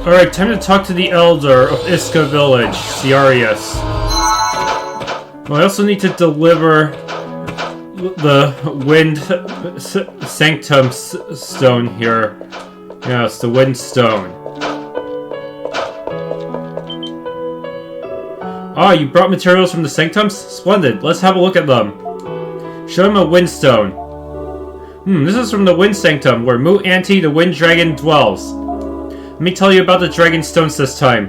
Alright, time to talk to the Elder of Iska Village, Scias. Well, I also need to deliver the Wind Sanctum Stone here. Yes, the Wind Stone. Ah, you brought materials from the Sanctums? Splendid, let's have a look at them. Show him a Wind Stone. This is from the Wind Sanctum, where Mu-Anti, the Wind Dragon, dwells. Let me tell you about the Dragon Stones this time.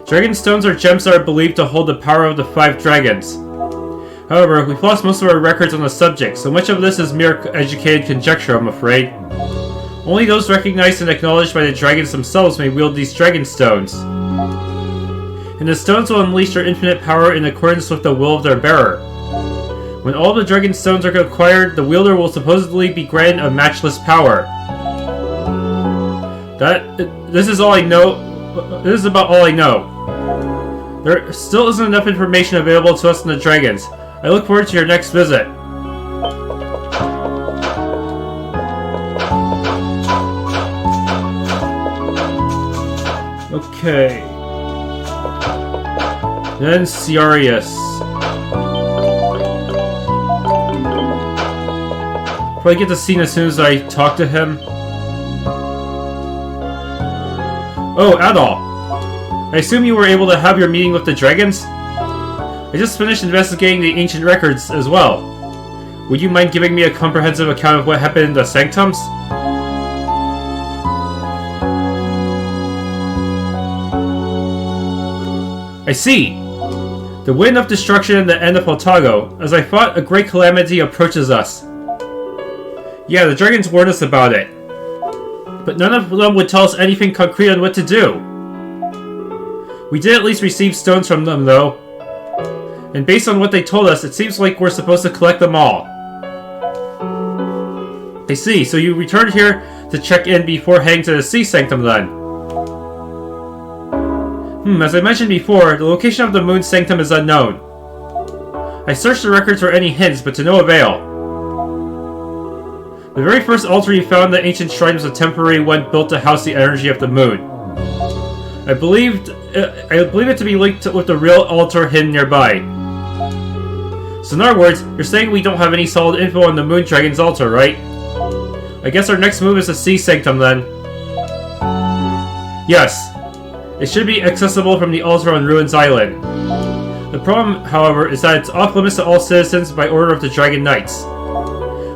Dragon Stones are gems that are believed to hold the power of the 5 dragons. However, we've lost most of our records on the subject, so much of this is mere educated conjecture, I'm afraid. Only those recognized and acknowledged by the dragons themselves may wield these Dragon Stones. And the stones will unleash their infinite power in accordance with the will of their bearer. When all the Dragon Stones are acquired, the wielder will supposedly be granted a matchless power. This is all I know. This is about all I know. There still isn't enough information available to us and the dragons. I look forward to your next visit. Okay. Then Scias. Probably get the scene as soon as I talk to him. Oh, Adol. I assume you were able to have your meeting with the dragons? I just finished investigating the ancient records as well. Would you mind giving me a comprehensive account of what happened in the Sanctums? I see! The wind of destruction and the end of Altago. As I thought, a great calamity approaches us. Yeah, the dragons warned us about it. But none of them would tell us anything concrete on what to do. We did at least receive stones from them, though. And based on what they told us, it seems like we're supposed to collect them all. I see, so you returned here to check in before heading to the Sea Sanctum then. As I mentioned before, the location of the Moon Sanctum is unknown. I searched the records for any hints, but to no avail. The very first altar you found in the ancient shrine was a temporary one built to house the energy of the moon. I believe it to be linked with the real altar hidden nearby. So in other words, you're saying we don't have any solid info on the Moon Dragon's altar, right? I guess our next move is the Sea Sanctum then. Yes. It should be accessible from the altar on Ruins Island. The problem, however, is that it's off limits to all citizens by order of the Dragon Knights.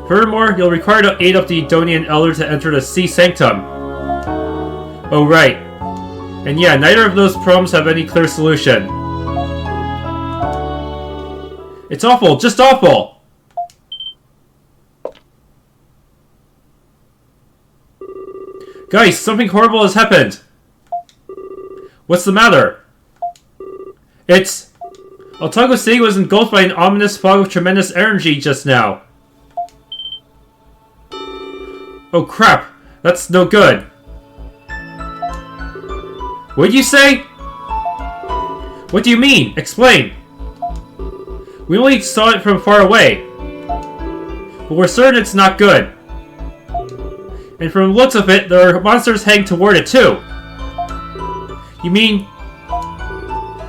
Furthermore, you'll require the aid of the Edonian Elder to enter the Sea Sanctum. Oh right. And yeah, neither of those problems have any clear solution. It's awful, just awful! Guys, something horrible has happened! What's the matter? It's... Altago City was engulfed by an ominous fog of tremendous energy just now. Oh crap, that's no good. What'd you say? What do you mean? Explain. We only saw it from far away. But we're certain it's not good. And from the looks of it, there are monsters heading toward it too. You mean...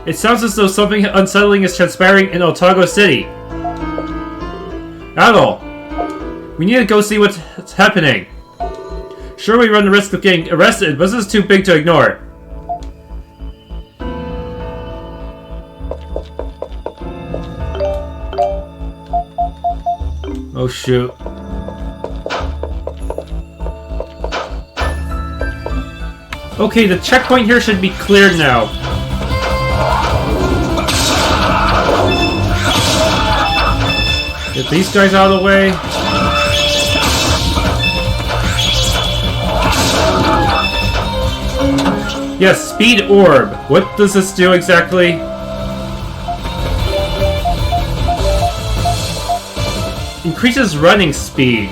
It sounds as though something unsettling is transpiring in Altago City. Adol, we need to go see what's happening. Sure, we run the risk of getting arrested, but this is too big to ignore. Oh shoot. Okay, the checkpoint here should be cleared now. Get these guys out of the way. Yes, Speed Orb. What does this do exactly? Increases running speed.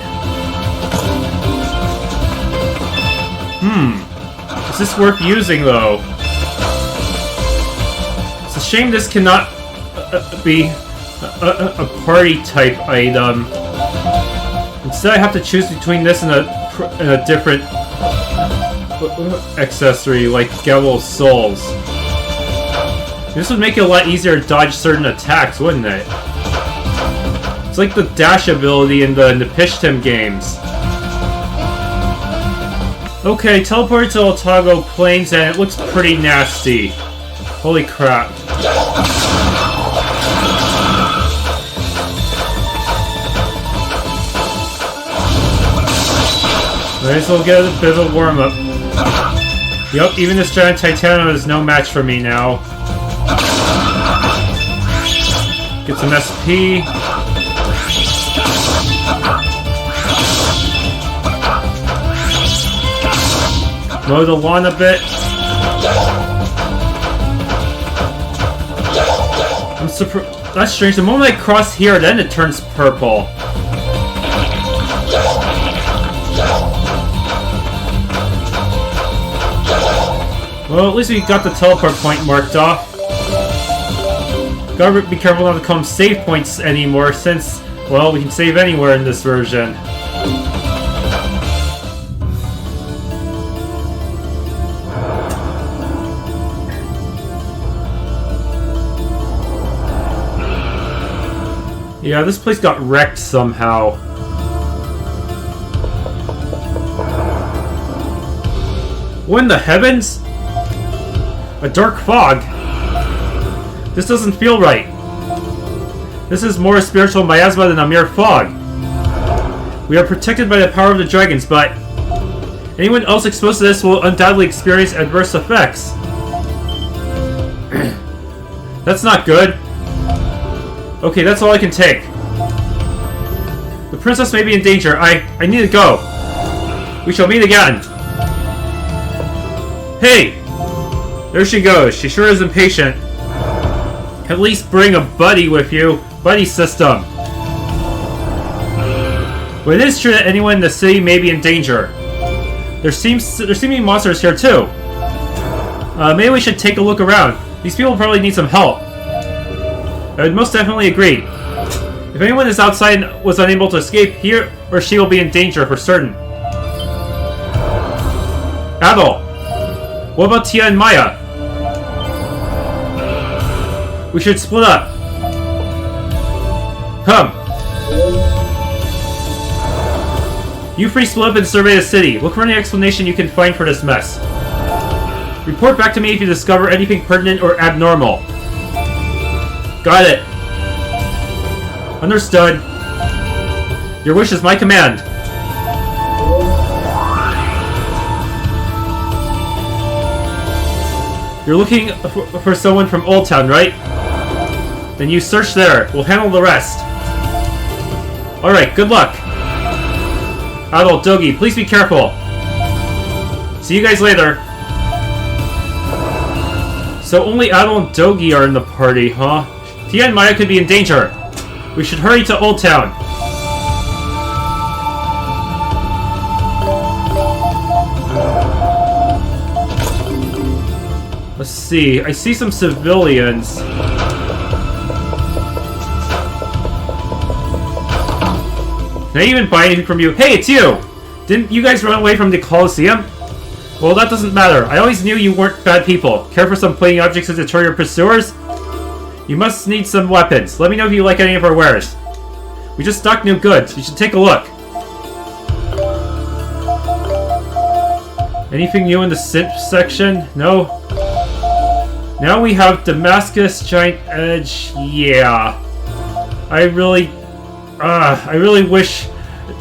Is this worth using, though? It's a shame this cannot be a party-type item. Instead, I have to choose between this and a different... accessory like Gabble of Souls. This would make it a lot easier to dodge certain attacks, wouldn't it? It's like the dash ability in the Napishtim games. Okay, teleport to Altago Plains and it looks pretty nasty. Holy crap. Might as well get a bit of a warm-up. Yup, even this giant Titano is no match for me now. Get some SP. Mow the lawn a bit. I'm surprised. That's strange. The moment I cross here, then it turns purple. Well, at least we got the teleport point marked off. Gotta be careful not to call them save points anymore, since, well, we can save anywhere in this version. Yeah, this place got wrecked somehow. What in the heavens? A dark fog? This doesn't feel right. This is more a spiritual miasma than a mere fog. We are protected by the power of the dragons, but anyone else exposed to this will undoubtedly experience adverse effects. That's not good. Okay, that's all I can take. The princess may be in danger. I need to go. We shall meet again. Hey! There she goes. She sure is impatient. At least bring a buddy with you. Buddy system. But it is true that anyone in the city may be in danger. There seem to be monsters here too. Maybe we should take a look around. These people probably need some help. I would most definitely agree. If anyone is outside and was unable to escape, he or she will be in danger for certain. Adol! What about Tia and Maya? We should split up. Come. You three split up and survey the city. Look for any explanation you can find for this mess. Report back to me if you discover anything pertinent or abnormal. Got it. Understood. Your wish is my command. You're looking for someone from Old Town, right? Then you search there. We'll handle the rest. Alright, good luck. Adol, Dogi, please be careful. See you guys later. So only Adol and Dogi are in the party, huh? Tia and Maya could be in danger. We should hurry to Old Town. Let's see. I see some civilians. Can I even buy anything from you? Hey, it's you! Didn't you guys run away from the Colosseum? Well, that doesn't matter. I always knew you weren't bad people. Care for some plating objects to deter your pursuers? You must need some weapons. Let me know if you like any of our wares. We just stocked new goods. You should take a look. Anything new in the synth section? No? Now we have Damascus, Giant Edge. Yeah. I really wish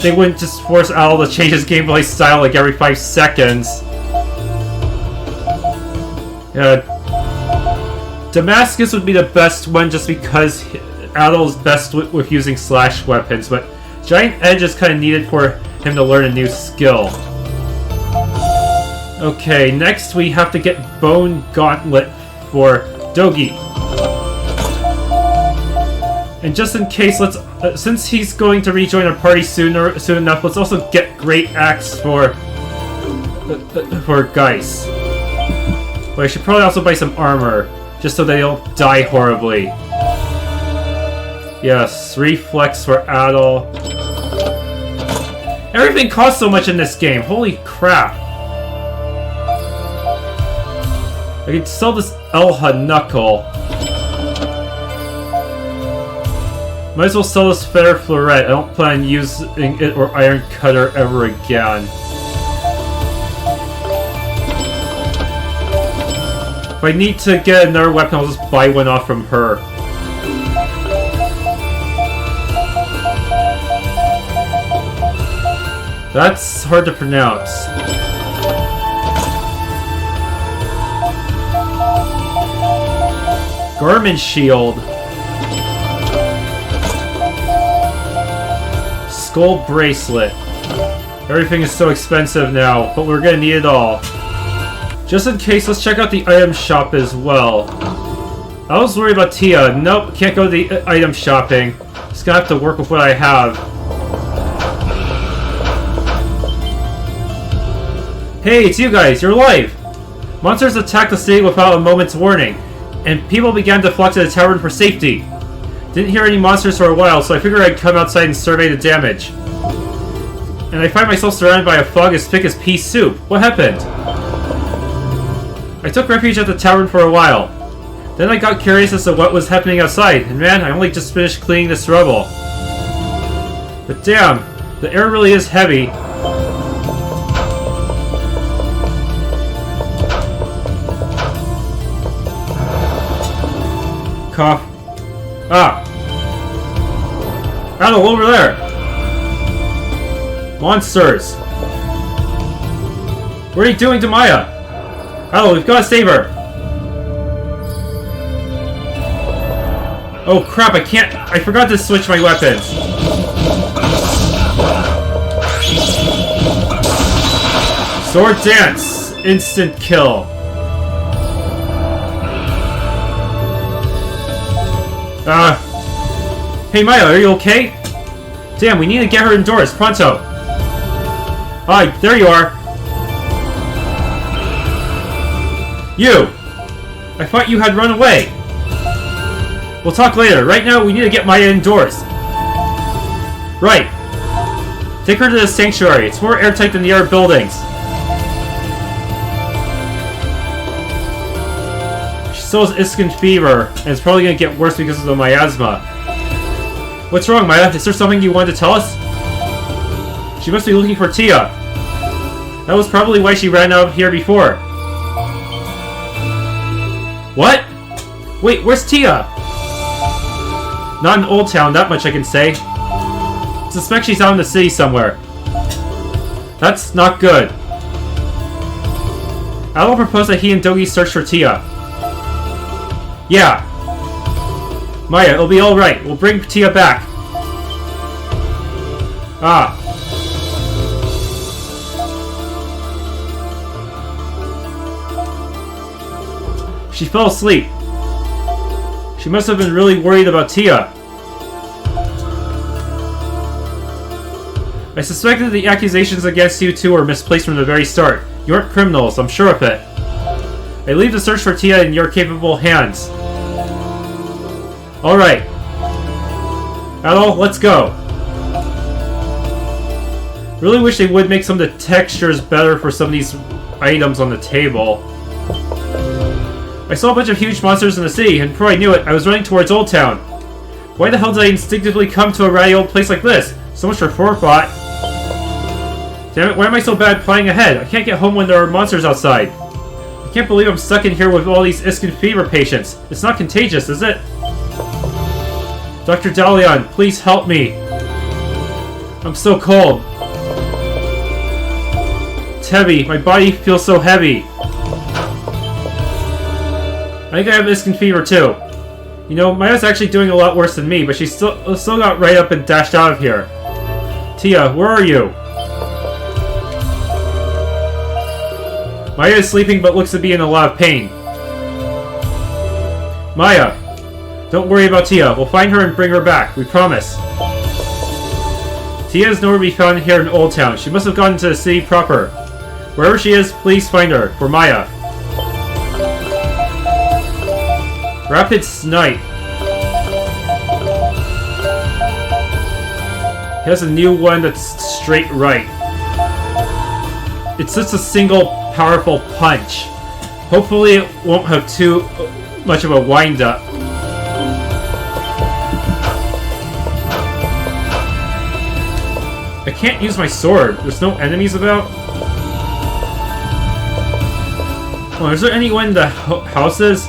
they wouldn't just force Al to change his gameplay style like every 5 seconds. Yeah. Damascus would be the best one just because Adol's best with using slash weapons, but Giant Edge is kind of needed for him to learn a new skill. Okay, next we have to get Bone Gauntlet for Dogi. And just in case, let's since he's going to rejoin our party soon enough, let's also get Great Axe for Geis. But I should probably also buy some armor, just so they don't die horribly. Yes, Reflex for Adol. Everything costs so much in this game, holy crap. I can sell this Elha knuckle. Might as well sell this feather floret. I don't plan on using it or iron cutter ever again. If I need to get another weapon, I'll just buy one off from her. That's hard to pronounce. Garmin shield. Skull bracelet. Everything is so expensive now, but we're gonna need it all. Just in case, let's check out the item shop as well. I was worried about Tia. Nope, can't go to the item shopping. Just gonna have to work with what I have. Hey, it's you guys, you're alive! Monsters attacked the city without a moment's warning, and people began to flock to the tavern for safety. Didn't hear any monsters for a while, so I figured I'd come outside and survey the damage. And I find myself surrounded by a fog as thick as pea soup. What happened? I took refuge at the tavern for a while. Then I got curious as to what was happening outside, and man, I only just finished cleaning this rubble. But damn, the air really is heavy. Cough. Ah! Adol, over there! Monsters! What are you doing to Maya? Adol, we've got to save her! Oh crap, I forgot to switch my weapons. Sword dance! Instant kill. Hey Maya, are you okay? Damn, we need to get her indoors, pronto! Hi, there you are! You! I thought you had run away! We'll talk later. Right now, we need to get Maya indoors. Right. Take her to the sanctuary. It's more airtight than the other buildings. She still has Iskin fever, and it's probably going to get worse because of the miasma. What's wrong, Maya? Is there something you wanted to tell us? She must be looking for Tia. That was probably why she ran out here before. What? Wait, where's Tia? Not in Old Town, that much I can say. Suspect she's out in the city somewhere. That's not good. Adol proposed that he and Dogi search for Tia. Yeah. Maya, it'll be alright. We'll bring Tia back. Ah. She fell asleep. She must have been really worried about Tia. I suspected the accusations against you two were misplaced from the very start. You aren't criminals, I'm sure of it. I leave the search for Tia in your capable hands. Alright. Adol, let's go. Really wish they would make some of the textures better for some of these items on the table. I saw a bunch of huge monsters in the city, and before I knew it, I was running towards Old Town. Why the hell did I instinctively come to a ratty old place like this? So much for forethought. Damn it, why am I so bad at planning ahead? I can't get home when there are monsters outside. I can't believe I'm stuck in here with all these Iskin fever patients. It's not contagious, is it? Dr. Dalian, please help me. I'm so cold. It's heavy. My body feels so heavy. I think I have Iskin fever too. You know, Maya's actually doing a lot worse than me, but she still got right up and dashed out of here. Tia, where are you? Maya is sleeping but looks to be in a lot of pain. Maya! Don't worry about Tia. We'll find her and bring her back. We promise. Tia is nowhere to be found here in Old Town. She must have gone into the city proper. Wherever she is, please find her. For Maya. Rapid Snipe. He has a new one that's straight right. It's just a single powerful punch. Hopefully it won't have too much of a wind-up. I can't use my sword. There's no enemies about. Oh, is there anyone in the houses?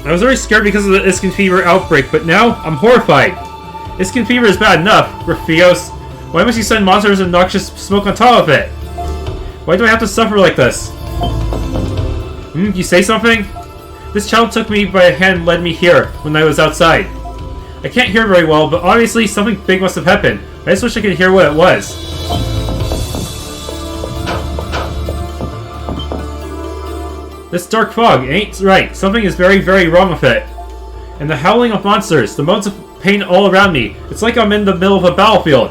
I was already scared because of the Iskin Fever outbreak, but now I'm horrified. Iskin Fever is bad enough, Raphios. Why must you send monsters and noxious smoke on top of it? Why do I have to suffer like this? You say something? This child took me by a hand and led me here when I was outside. I can't hear very well, but obviously something big must have happened. I just wish I could hear what it was. This dark fog ain't right. Something is very, very wrong with it. And the howling of monsters, the moans of pain all around me. It's like I'm in the middle of a battlefield.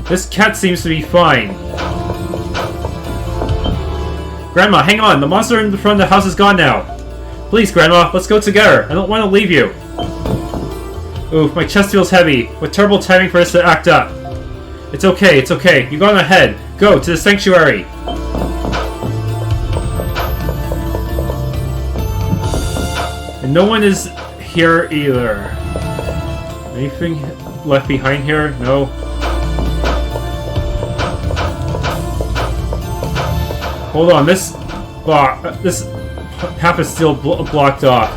This cat seems to be fine. Grandma, hang on. The monster in the front of the house is gone now. Please, Grandma, let's go together. I don't want to leave you. Oof, my chest feels heavy. What terrible timing for us to act up. It's okay, it's okay. You go on ahead. Go to the sanctuary. And no one is here either. Anything left behind here? No. Hold on, this path is still blocked off.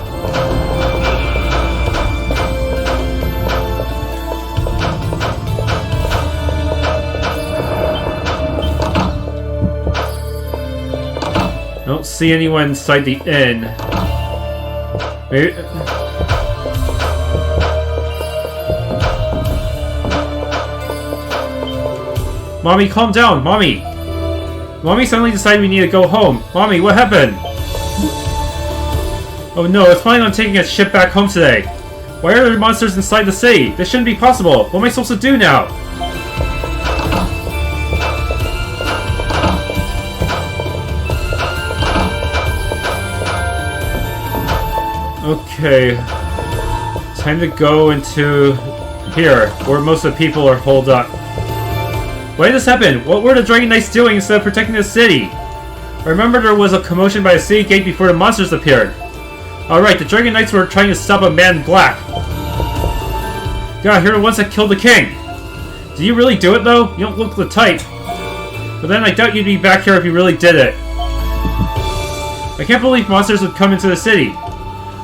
I don't see anyone inside the inn. Maybe... Mommy, calm down! Mommy! Mommy suddenly decided we need to go home. Mommy, what happened? Oh no, it's planning on taking a ship back home today. Why are there monsters inside the city? This shouldn't be possible. What am I supposed to do now? Okay. Time to go into here, where most of the people are holed up. Why did this happen? What were the Dragon Knights doing instead of protecting the city? I remember there was a commotion by the city gate before the monsters appeared. Alright, the Dragon Knights were trying to stop a man in black. God, you're the ones that killed the king. Did you really do it though? You don't look the type. But then I doubt you'd be back here if you really did it. I can't believe monsters would come into the city.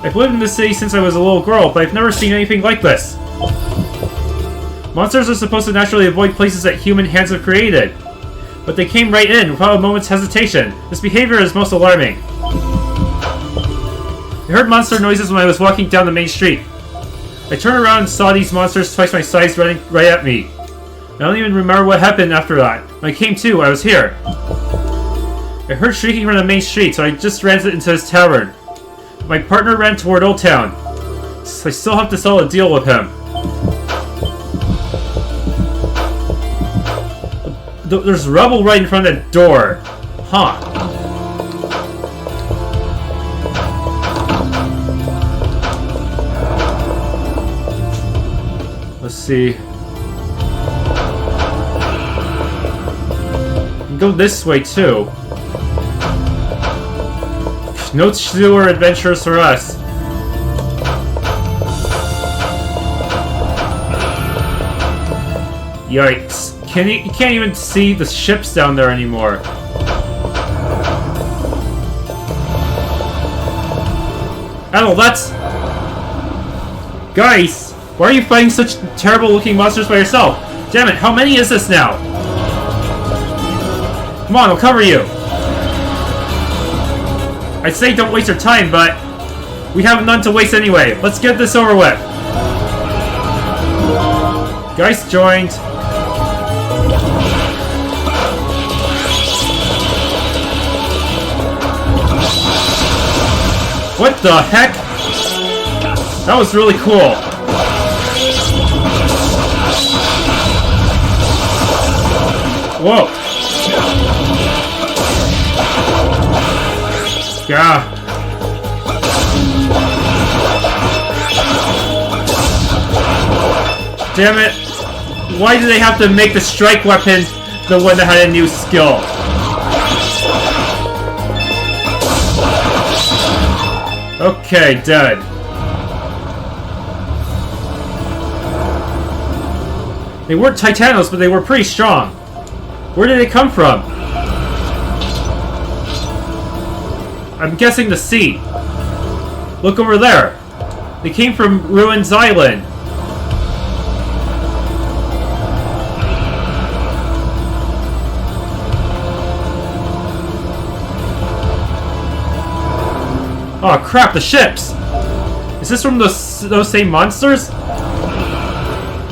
I've lived in this city since I was a little girl, but I've never seen anything like this. Monsters are supposed to naturally avoid places that human hands have created. But they came right in without a moment's hesitation. This behavior is most alarming. I heard monster noises when I was walking down the main street. I turned around and saw these monsters twice my size running right at me. I don't even remember what happened after that. When I came to, I was here. I heard shrieking from the main street, so I just ran into this tavern. My partner ran toward Old Town. So I still have to settle a deal with him. There's rubble right in front of the door. Huh. Let's see. We can go this way too. No sewer adventures for us. Yikes. You can't even see the ships down there anymore. Adol, that's... Geis! Why are you fighting such terrible looking monsters by yourself? Damn it, how many is this now? Come on, I'll cover you! I'd say don't waste your time, but... we have none to waste anyway. Let's get this over with. Geis joined. What the heck? That was really cool. Whoa. Yeah. Damn it! Why do they have to make the strike weapon the one that had a new skill? Okay, dead. They weren't Titanos, but they were pretty strong. Where did they come from? I'm guessing the sea. Look over there. They came from Ruins Island. Oh crap, the ships! Is this from those same monsters?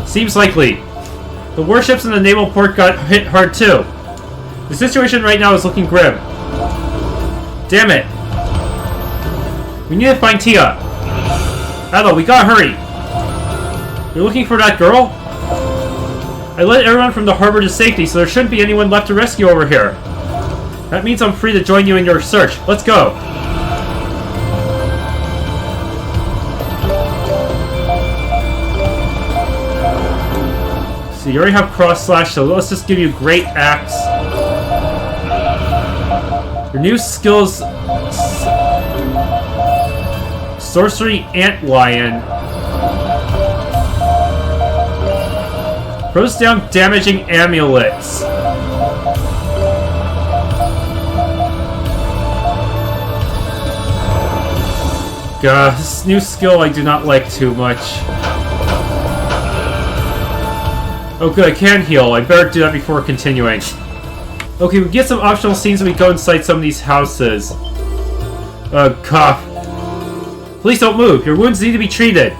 Seems likely. The warships in the naval port got hit hard too. The situation right now is looking grim. Damn it! We need to find Tia. Adol, we gotta hurry. You're looking for that girl? I led everyone from the harbor to safety, so there shouldn't be anyone left to rescue over here. That means I'm free to join you in your search. Let's go. So you already have cross slash, so let's just give you great axe. Your new skills: sorcery antlion. Throws down damaging amulets. God, this new skill I do not like too much. Oh good, I can heal. I better do that before continuing. Okay, we get some optional scenes when we go inside some of these houses. Cough. Please don't move. Your wounds need to be treated.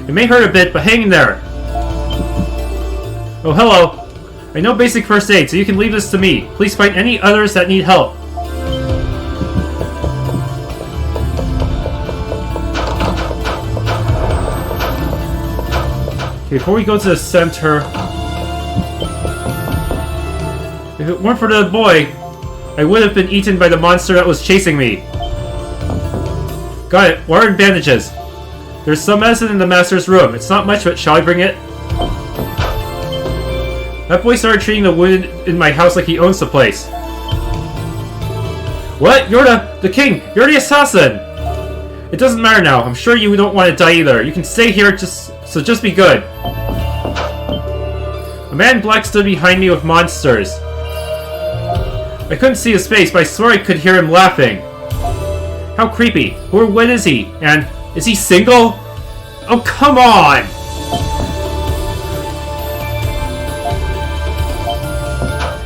It may hurt a bit, but hang in there. Oh, hello. I know basic first aid, so you can leave this to me. Please find any others that need help. Okay, before we go to the center... If it weren't for the boy, I would have been eaten by the monster that was chasing me. Got it. Water and bandages. There's some medicine in the master's room. It's not much, but shall I bring it? That boy started treating the wounded in my house like he owns the place. What? You're the king! You're the assassin! It doesn't matter now. I'm sure you don't want to die either. You can stay here, just be good. A man in black stood behind me with monsters. I couldn't see his face, but I swear I could hear him laughing. How creepy. Who or when is he? And is he single? Oh, come on!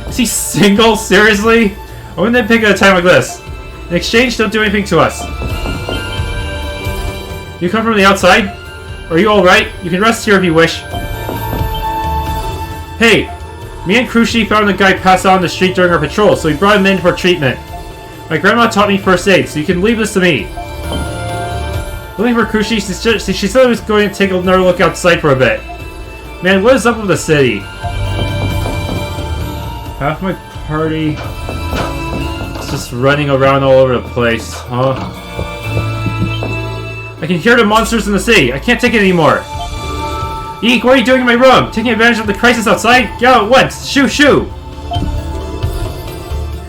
Is he single? Seriously? I wouldn't pick at a time like this. In exchange, don't do anything to us. You come from the outside? Are you alright? You can rest here if you wish. Hey! Me and Krushi found a guy passed out on the street during our patrol, so we brought him in for treatment. My grandma taught me first aid, so you can leave this to me. Looking for Krushi, she said I was going to take another look outside for a bit. Man, what is up with the city? Half my party is just running around all over the place, huh? I can hear the monsters in the city. I can't take it anymore. Eek, what are you doing in my room? Taking advantage of the crisis outside? Get out at once! Shoo, shoo!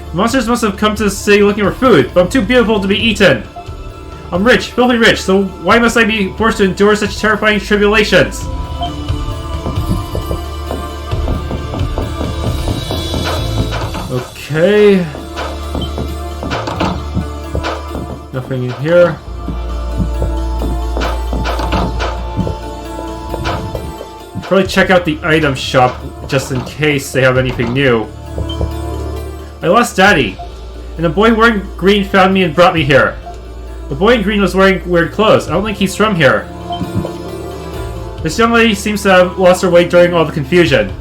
The monsters must have come to the city looking for food, but I'm too beautiful to be eaten. I'm rich, filthy rich, so why must I be forced to endure such terrifying tribulations? Okay. Nothing in here. Probably check out the item shop just in case they have anything new. I lost Daddy, and the boy wearing green found me and brought me here. The boy in green was wearing weird clothes. I don't think he's from here. This young lady seems to have lost her way during all the confusion.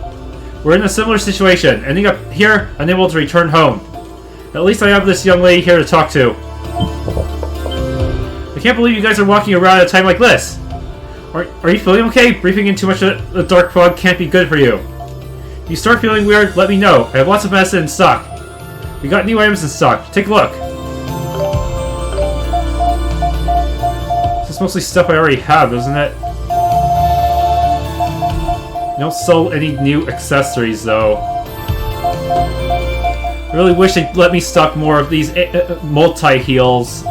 We're in a similar situation, ending up here, unable to return home. At least I have this young lady here to talk to. I can't believe you guys are walking around at a time like this. Are you feeling okay? Breathing in too much of the dark fog can't be good for you. If you start feeling weird, let me know. I have lots of medicine in stock. We got new items in stock. Take a look. This is mostly stuff I already have, isn't it? don't sell any new accessories though. I really wish they'd let me stock more of these multi-heals.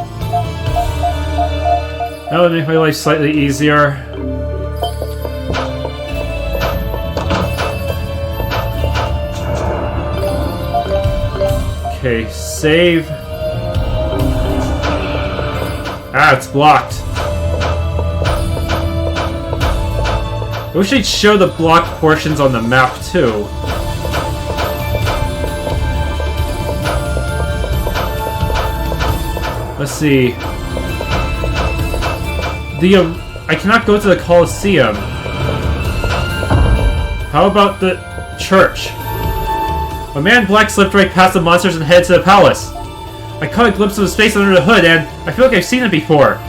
That would make my life slightly easier. Okay, save. Ah, it's blocked. I wish they'd show the blocked portions on the map, too. Let's see. I cannot go to the Colosseum. How about the church? A man in black slipped right past the monsters and headed to the palace. I caught a glimpse of his face under the hood, and I feel like I've seen it before.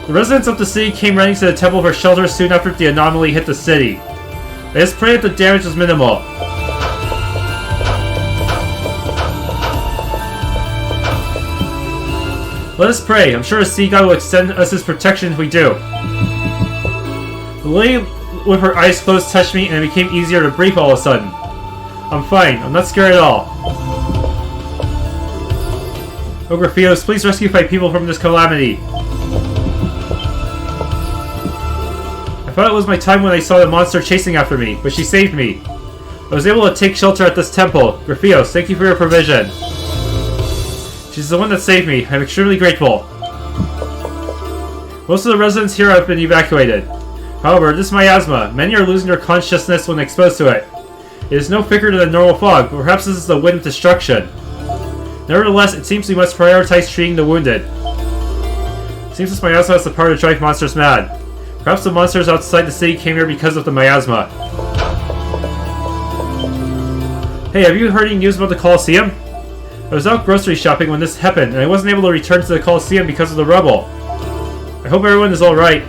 The residents of the city came running to the temple for shelter soon after the anomaly hit the city. I just pray that the damage was minimal. Let us pray. I'm sure the sea god will extend us his protection if we do. The lady with her eyes closed touched me, and it became easier to breathe all of a sudden. I'm fine. I'm not scared at all. Oh, Graphios, please rescue my people from this calamity. I thought it was my time when I saw the monster chasing after me, but she saved me. I was able to take shelter at this temple. Graphios, thank you for your provision. She's the one that saved me. I'm extremely grateful. Most of the residents here have been evacuated. However, this miasma, many are losing their consciousness when exposed to it. It is no thicker than a normal fog, but perhaps this is the wind of destruction. Nevertheless, it seems we must prioritize treating the wounded. It seems this miasma has the power to drive monsters mad. Perhaps the monsters outside the city came here because of the miasma. Hey, have you heard any news about the Colosseum? I was out grocery shopping when this happened, and I wasn't able to return to the Colosseum because of the rubble. I hope everyone is alright.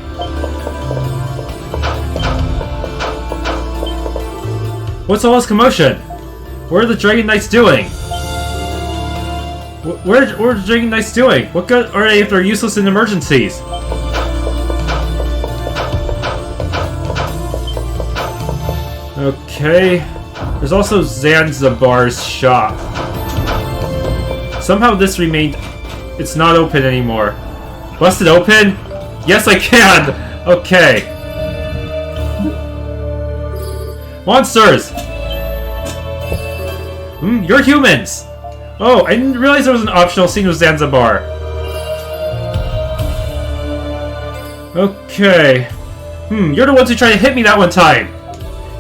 What's all this commotion? What are the Dragon Knights doing? What are the Dragon Knights doing? What good are they if they're useless in emergencies? Okay. There's also Zanzibar's shop. Somehow this remained... It's not open anymore. Bust it open? Yes, I can! Okay. Monsters! You're humans! Oh, I didn't realize there was an optional scene with Zanzibar. Okay. You're the ones who tried to hit me that one time!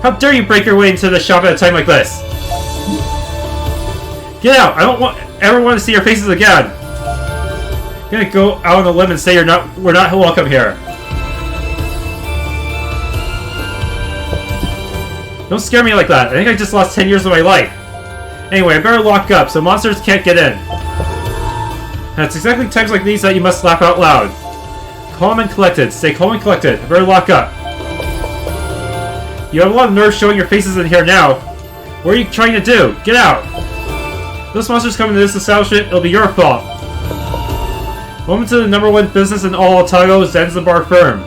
How dare you break your way into the shop at a time like this? Get out! I don't ever want to see your faces again! I'm gonna go out on a limb and say we're not welcome here. Don't scare me like that. I think I just lost 10 years of my life. Anyway, I better lock up so monsters can't get in. And it's exactly times like these that you must laugh out loud. Calm and collected. Stay calm and collected. I better lock up. You have a lot of nerve showing your faces in here now. What are you trying to do? Get out! If those monsters come into this establishment, it'll be your fault. Welcome to the #1 business in all Altago, Zanzibar firm.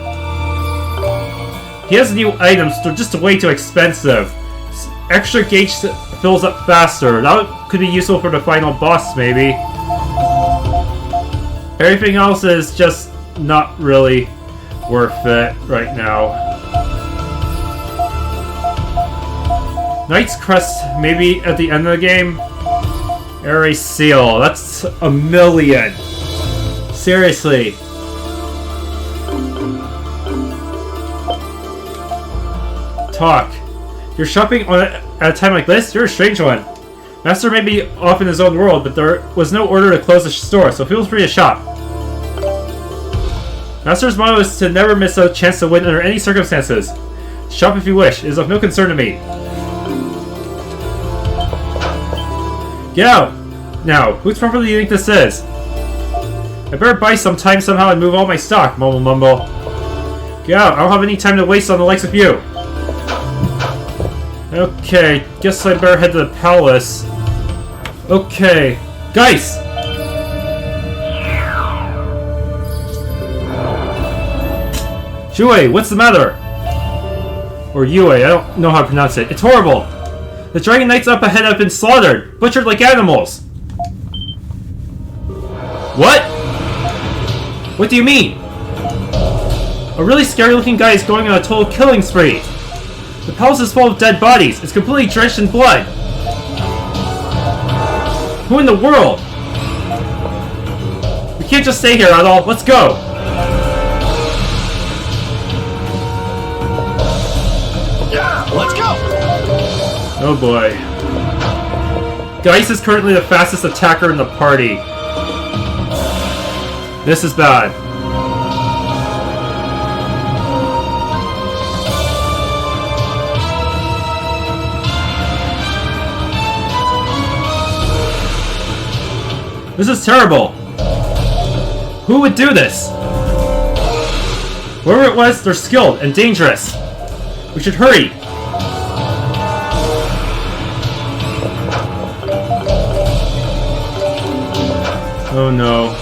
He has new items, they're just way too expensive. Extra gauge fills up faster. That could be useful for the final boss, maybe. Everything else is just not really worth it right now. Knight's Crest, maybe at the end of the game? Area Seal, that's a million. Seriously. Talk. You're shopping at a time like this? You're a strange one. Master may be off in his own world, but there was no order to close the store, so feel free to shop. Master's motto is to never miss a chance to win under any circumstances. Shop if you wish. It is of no concern to me. Get out! Now, whose property do you think this is? I better buy some time somehow and move all my stock, mumble mumble. Get out, I don't have any time to waste on the likes of you. Okay, guess I better head to the palace. Okay, Geis! Shui, what's the matter? Or Yue, I don't know how to pronounce it. It's horrible! The Dragon Knights up ahead have been slaughtered! Butchered like animals! What? What do you mean? A really scary looking guy is going on a total killing spree! The palace is full of dead bodies! It's completely drenched in blood! Who in the world? We can't just stay here, Adol. Let's go! Yeah, let's go! Oh boy. Geis is currently the fastest attacker in the party. This is bad. This is terrible. Who would do this? Whoever it was, they're skilled and dangerous. We should hurry. Oh no.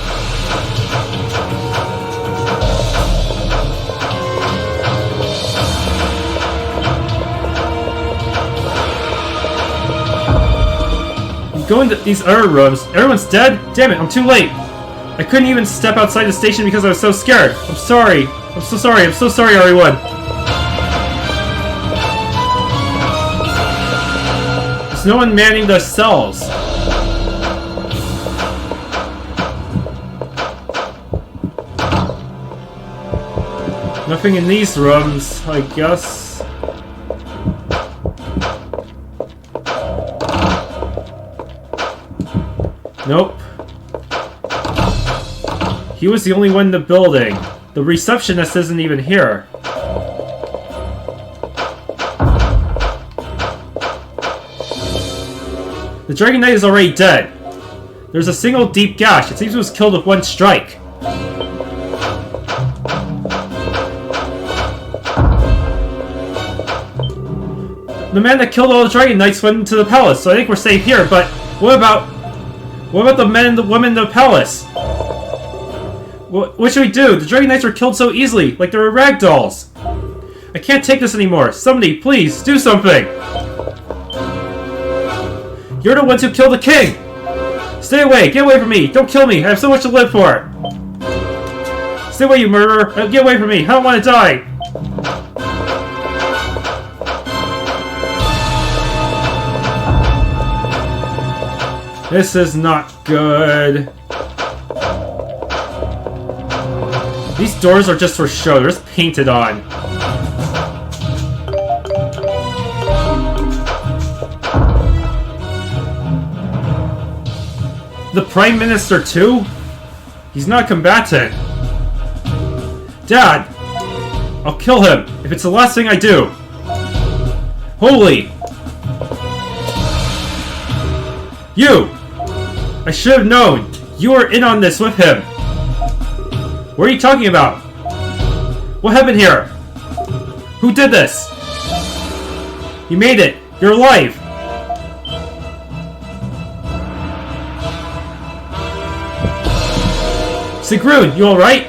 Go into these other rooms. Everyone's dead? Damn it, I'm too late. I couldn't even step outside the station because I was so scared. I'm sorry. I'm so sorry. I'm so sorry, everyone. There's no one manning the cells. Nothing in these rooms, I guess. Nope. He was the only one in the building. The receptionist isn't even here. The Dragon Knight is already dead. There's a single deep gash. It seems he was killed with one strike. The man that killed all the Dragon Knights went into the palace, so I think we're safe here, but what about the men and the women in the palace? What should we do? The Dragon Knights were killed so easily, like they were rag dolls. I can't take this anymore. Somebody, please, do something. You're the ones who killed the king. Stay away. Get away from me. Don't kill me. I have so much to live for. Stay away, you murderer. Get away from me. I don't want to die. This is not good. These doors are just for show. They're just painted on. The Prime Minister too? He's not a combatant. Dad! I'll kill him if it's the last thing I do. Holy! You! I should have known! You were in on this with him! What are you talking about? What happened here? Who did this? You made it! You're alive! Sigrun, you alright?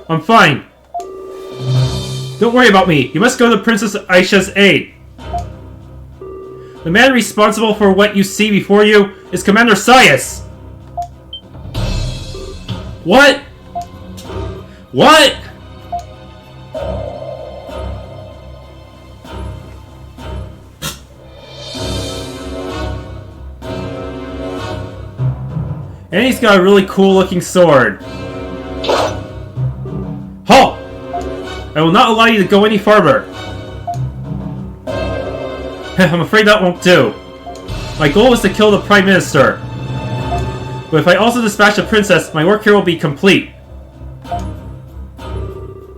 I'm fine. Don't worry about me. You must go to Princess Aisha's aid. The man responsible for what you see before you is Commander Scias! What? What? And he's got a really cool looking sword. Halt! I will not allow you to go any farther. I'm afraid that won't do. My goal is to kill the Prime Minister. But if I also dispatch the princess, my work here will be complete.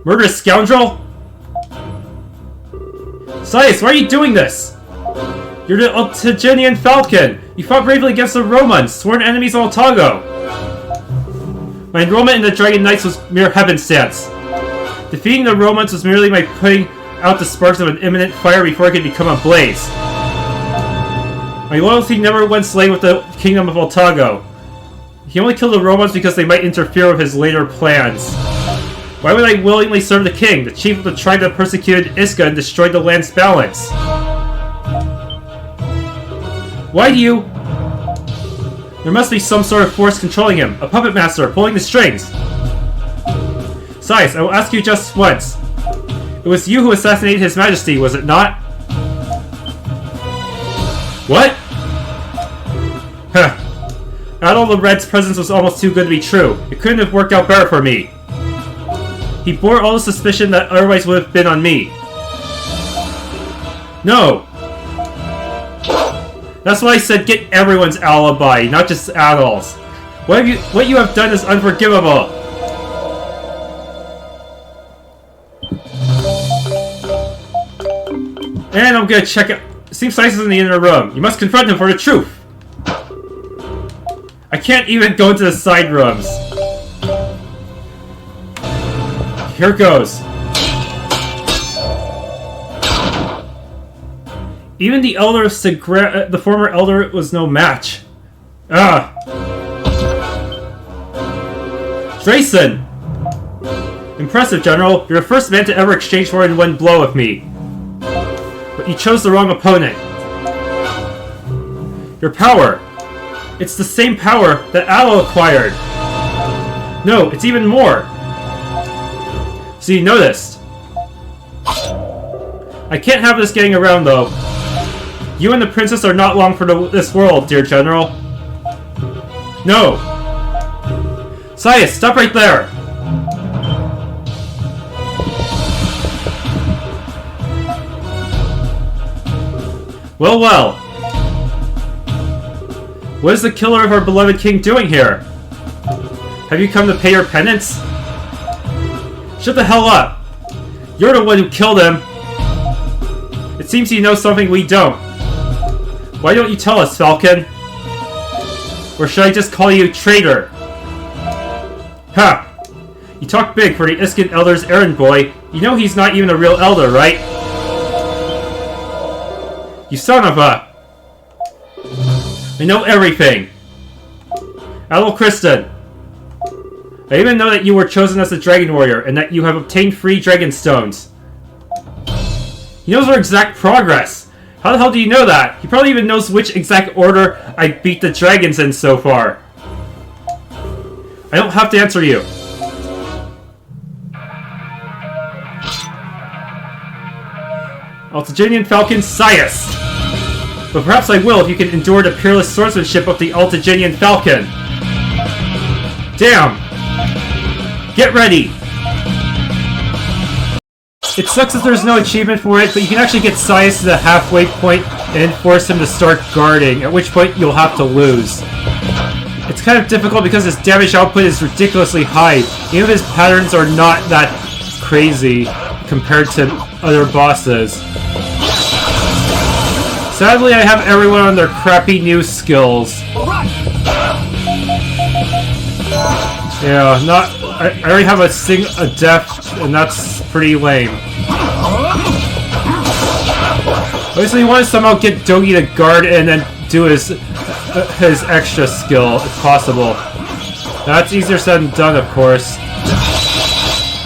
Murderous scoundrel! Scias, why are you doing this? You're the Altaginian Falcon! You fought bravely against the Romans, sworn enemies of Altago! My enrollment in the Dragon Knights was mere happenstance. Defeating the Romans was merely my putting out the sparks of an imminent fire before it could become a blaze. My loyalty never went slain with the kingdom of Altago. He only killed the Romans because they might interfere with his later plans. Why would I willingly serve the king, the chief of the tribe that persecuted Iska and destroyed the land's balance? Why do you... There must be some sort of force controlling him. A puppet master pulling the strings. Scias, I will ask you just once. It was you who assassinated His Majesty, was it not? What? Huh. Adol the Red's presence was almost too good to be true. It couldn't have worked out better for me. He bore all the suspicion that otherwise would have been on me. No! That's why I said get everyone's alibi, not just Adol's. What you have done is unforgivable. And I'm gonna check it. Seems Scias is in the inner room. You must confront him for the truth. I can't even go into the side rooms. Here goes. Even the elder of the former elder was no match. Drayson! Impressive, General. You're the first man to ever exchange more than one blow with me. But you chose the wrong opponent. Your power. It's the same power that Adol acquired. No, it's even more. So you noticed. I can't have this getting around, though. You and the princess are not long for this world, dear General. No! Scias, stop right there! Well, well. What is the killer of our beloved king doing here? Have you come to pay your penance? Shut the hell up! You're the one who killed him! It seems you know something we don't. Why don't you tell us, Falcon? Or should I just call you Traitor? Ha! You talk big for the Iskan Elder's errand boy. You know he's not even a real elder, right? You son of a... I know everything! Adol Kristen! I even know that you were chosen as a dragon warrior, and that you have obtained 3 dragon stones. He knows our exact progress! How the hell do you know that? He probably even knows which exact order I beat the dragons in so far. I don't have to answer you. Altaginian Falcon Scias! But perhaps I will if you can endure the peerless swordsmanship of the Altaginian Falcon. Damn! Get ready! It sucks that there's no achievement for it, but you can actually get Scias to the halfway point and force him to start guarding, at which point you'll have to lose. It's kind of difficult because his damage output is ridiculously high, even if his patterns are not that crazy compared to other bosses. Sadly, I have everyone on their crappy new skills. Yeah, I already have a death, and that's pretty lame. Obviously, you want to somehow get Dogi to guard and then do his extra skill, if possible. That's easier said than done, of course.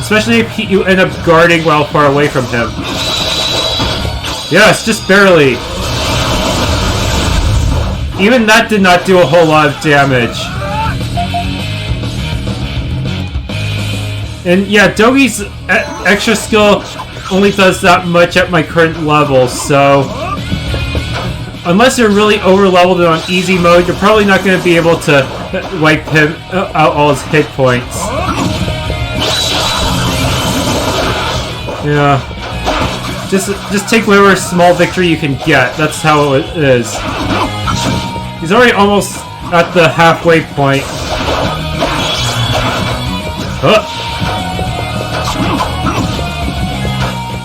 Especially if you end up guarding while far away from him. Yes, just barely. Even that did not do a whole lot of damage. And yeah, Dogi's extra skill only does that much at my current level, so... Unless you're really over-leveled and on easy mode, you're probably not going to be able to wipe him out all his hit points. Yeah. Just take whatever small victory you can get. That's how it is. He's already almost at the halfway point.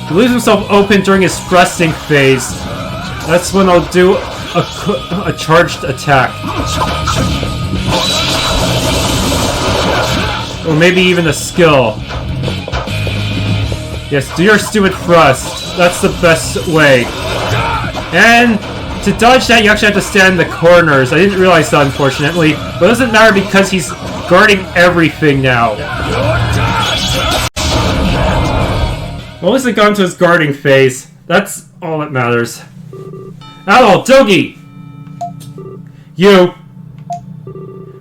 He leaves himself open during his thrusting phase. That's when I'll do a charged attack. Or maybe even a skill. Yes, do your stupid thrust. That's the best way. And to dodge that, you actually have to stand in the corners. I didn't realize that, unfortunately. But it doesn't matter because he's guarding everything now. Well, at least it got into his guarding phase. That's all that matters. Adol, Dogi! You!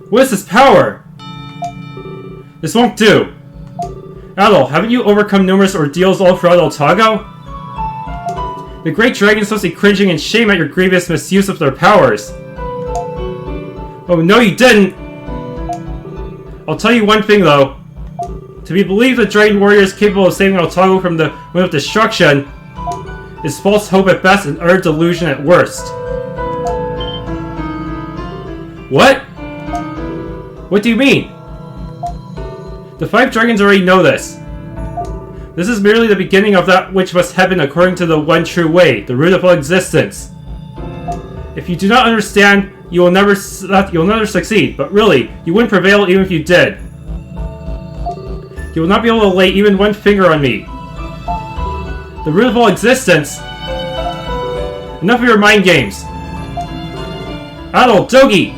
What is this power? This won't do. Adol, haven't you overcome numerous ordeals all throughout Altago? The great dragon is supposed to be cringing in shame at your grievous misuse of their powers. Oh, no you didn't! I'll tell you one thing, though. To be believed the Dragon Warrior is capable of saving Altago from the wind of destruction is false hope at best and utter delusion at worst. What? What do you mean? The 5 dragons already know this. This is merely the beginning of that which must happen according to the one true way, the root of all existence. If you do not understand, you'll never succeed, but really, you wouldn't prevail even if you did. You will not be able to lay even one finger on me. The root of all existence? Enough of your mind games. Adol, Dogi!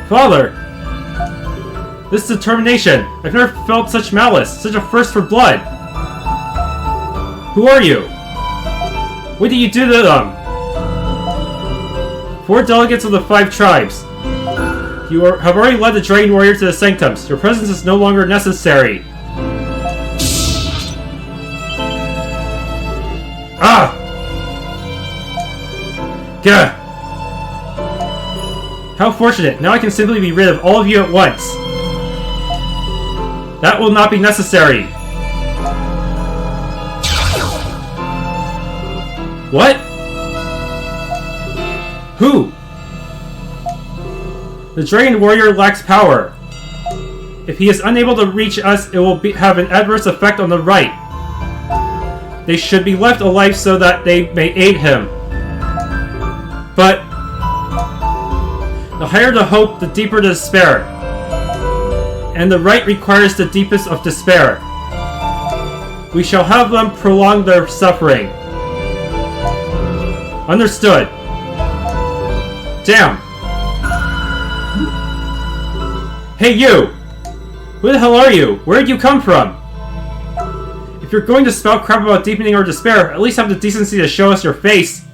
Father! This determination! I've never felt such malice, such a thirst for blood! Who are you? What did you do to them? 4 delegates of the 5 tribes. You have already led the Dragon Warrior to the Sanctums. Your presence is no longer necessary. Ah! Gah! How fortunate. Now I can simply be rid of all of you at once. That will not be necessary. What? Who? The Dragon Warrior lacks power. If he is unable to reach us, it will have an adverse effect on the right. They should be left alive so that they may aid him. But the higher the hope, the deeper the despair. And the right requires the deepest of despair. We shall have them prolong their suffering. Understood. Damn. Hey you! Who the hell are you? Where did you come from? If you're going to spout crap about deepening our despair, at least have the decency to show us your face.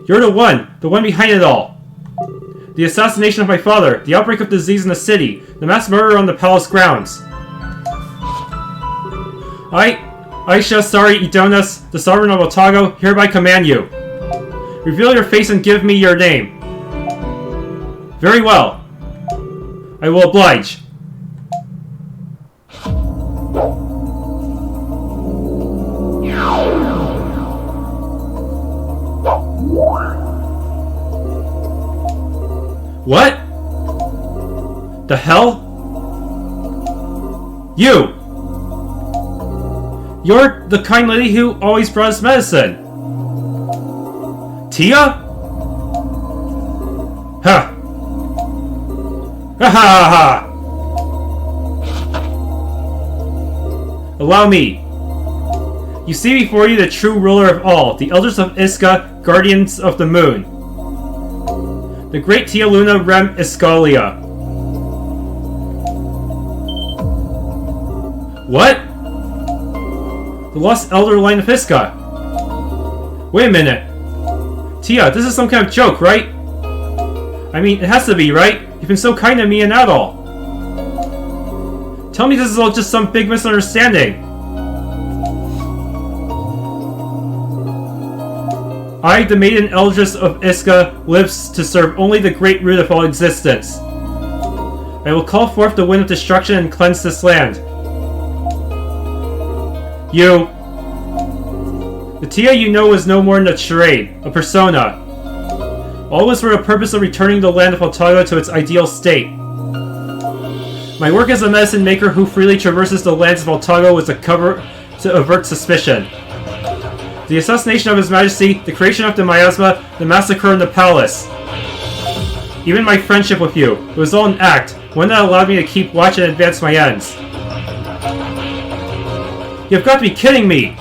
You're the one behind it all. The assassination of my father, the outbreak of disease in the city, the mass murder on the palace grounds. Aisha Sari Idonas, the sovereign of Altago, hereby command you. Reveal your face and give me your name. Very well. I will oblige. What? The hell? You! You're the kind lady who always brought us medicine. Tia? Ha! Ha ha ha! Allow me. You see before you the true ruler of all, the elders of Iska, guardians of the moon. The great Tia Luna Rem Iskalia. What? The lost elder line of Iska. Wait a minute. Tia, this is some kind of joke, right? I mean, it has to be, right? You've been so kind to me and Adol. Tell me this is all just some big misunderstanding. I, the maiden eldress of Iska, lives to serve only the great root of all existence. I will call forth the wind of destruction and cleanse this land. You. The Tia you know was no more than a charade, a persona. All was for the purpose of returning the land of Altago to its ideal state. My work as a medicine maker who freely traverses the lands of Altago was a cover to avert suspicion. The assassination of His Majesty, the creation of the miasma, the massacre in the palace. Even my friendship with you, it was all an act, one that allowed me to keep watch and advance my ends. You've got to be kidding me!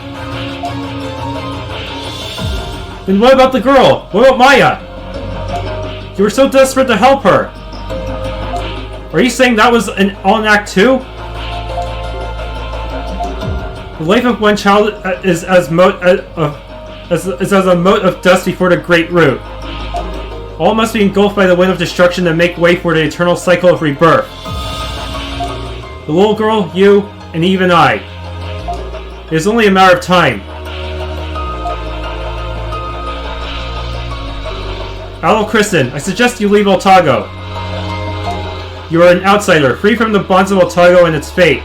Then what about the girl? What about Maya? You were so desperate to help her! Are you saying that was all in Act 2? The life of one child is as a mote of dust before the great root. All must be engulfed by the wind of destruction and make way for the eternal cycle of rebirth. The little girl, you, and even I. It is only a matter of time. Adol Kristen, I suggest you leave Altago. You are an outsider, free from the bonds of Altago and its fate.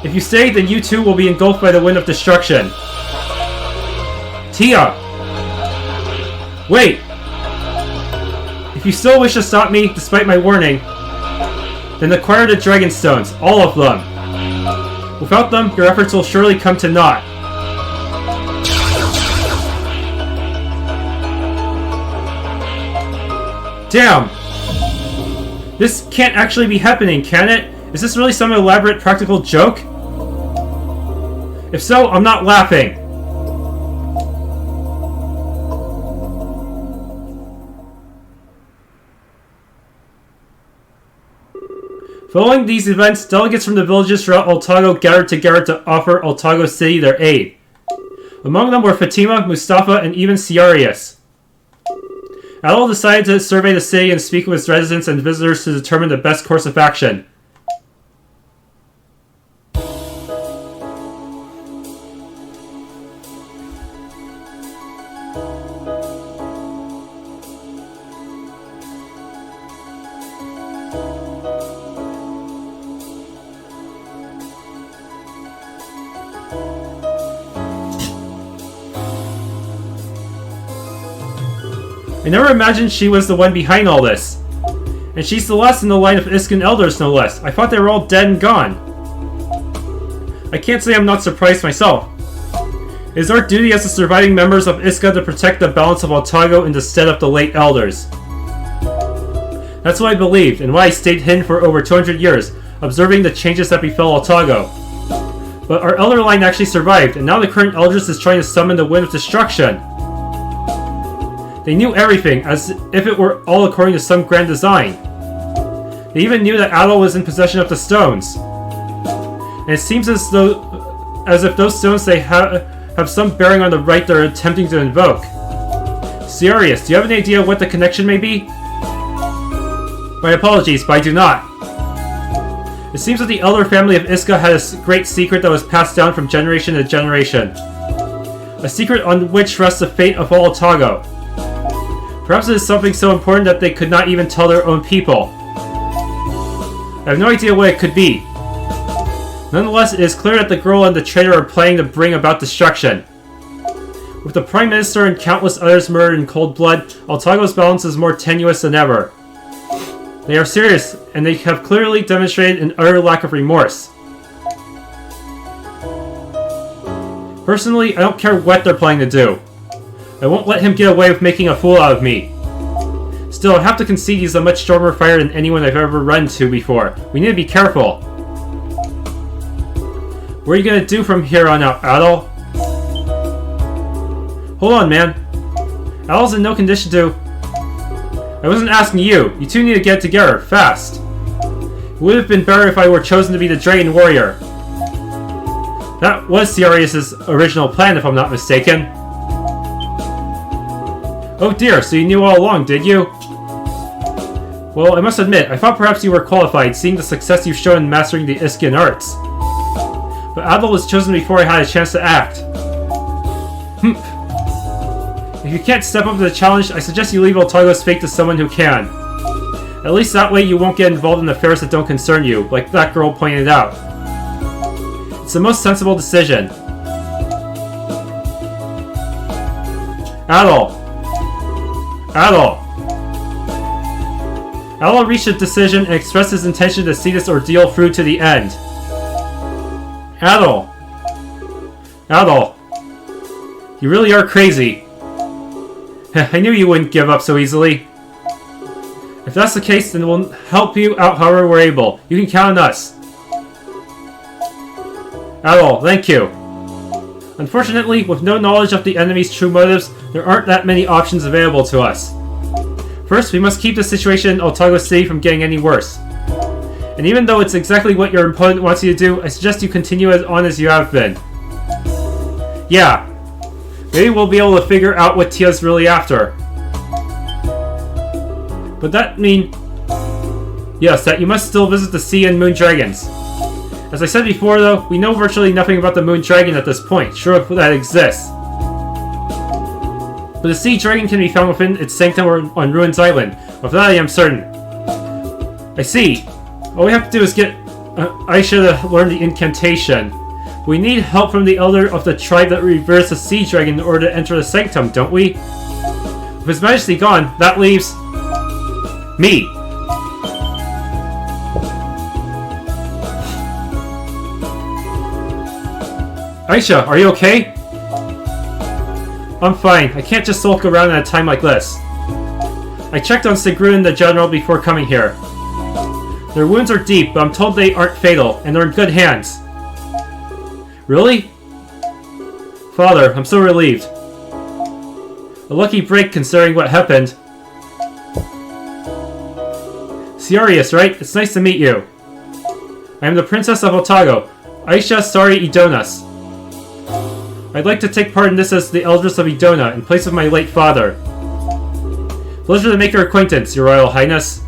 If you stay, then you too will be engulfed by the wind of destruction. Tia! Wait! If you still wish to stop me, despite my warning, then acquire the Dragon Stones, all of them. Without them, your efforts will surely come to naught. Damn! This can't actually be happening, can it? Is this really some elaborate practical joke? If so, I'm not laughing. Following these events, delegates from the villages throughout Altago gathered together to offer Altago City their aid. Among them were Fatima, Mustafa, and even Scias. Adol decided to survey the city and speak with its residents and visitors to determine the best course of action. I never imagined she was the one behind all this. And she's the last in the line of Iskan elders, no less. I thought they were all dead and gone. I can't say I'm not surprised myself. It is our duty as the surviving members of Iska to protect the balance of Altago in the stead of the late elders. That's what I believed, and why I stayed hidden for over 200 years, observing the changes that befell Altago. But our elder line actually survived, and now the current elders is trying to summon the wind of destruction. They knew everything, as if it were all according to some grand design. They even knew that Adol was in possession of the stones. And it seems as if those stones they have some bearing on the right they're attempting to invoke. Scias, do you have any idea what the connection may be? My apologies, but I do not. It seems that the elder family of Iska had a great secret that was passed down from generation to generation. A secret on which rests the fate of all Altago. Perhaps it is something so important that they could not even tell their own people. I have no idea what it could be. Nonetheless, it is clear that the girl and the traitor are planning to bring about destruction. With the Prime Minister and countless others murdered in cold blood, Altago's balance is more tenuous than ever. They are serious, and they have clearly demonstrated an utter lack of remorse. Personally, I don't care what they're planning to do. I won't let him get away with making a fool out of me. Still, I have to concede he's a much stronger fighter than anyone I've ever run into before. We need to be careful. What are you gonna do from here on out, Adol? Hold on, man. Adol's in no condition to... I wasn't asking you. You two need to get together, fast. It would have been better if I were chosen to be the Dragon Warrior. That was Scias' original plan, if I'm not mistaken. Oh dear, so you knew all along, did you? Well, I must admit, I thought perhaps you were qualified, seeing the success you've shown in mastering the Iskan arts. But Adol was chosen before I had a chance to act. If you can't step up to the challenge, I suggest you leave Altago's fate to someone who can. At least that way you won't get involved in affairs that don't concern you, like that girl pointed out. It's the most sensible decision. Adol! Adol! Adol reached a decision and expressed his intention to see this ordeal through to the end. Adol! Adol! You really are crazy. I knew you wouldn't give up so easily. If that's the case, then we'll help you out however we're able. You can count on us. Adol, thank you. Unfortunately, with no knowledge of the enemy's true motives, there aren't that many options available to us. First, we must keep the situation in Altago City from getting any worse. And even though it's exactly what your opponent wants you to do, I suggest you continue on as you have been. Yeah. Maybe we'll be able to figure out what Tia's really after. But that mean... Yes, that you must still visit the Sea and Moon Dragons. As I said before though, we know virtually nothing about the Moon Dragon at this point, sure if that exists. But the Sea Dragon can be found within its sanctum or on Ruins Island. Of that I am certain. I see. All we have to do is get Aisha to learn the incantation. We need help from the elder of the tribe that reveres the Sea Dragon in order to enter the sanctum, don't we? With His Majesty gone, that leaves... me. Aisha, are you okay? I'm fine. I can't just sulk around at a time like this. I checked on Sigrun and the General before coming here. Their wounds are deep, but I'm told they aren't fatal, and they're in good hands. Really? Father, I'm so relieved. A lucky break considering what happened. Scias, right? It's nice to meet you. I am the Princess of Altago, Aisha Sari Idonas. I'd like to take part in this as the Eldress of Idona in place of my late father. Pleasure to make your acquaintance, Your Royal Highness.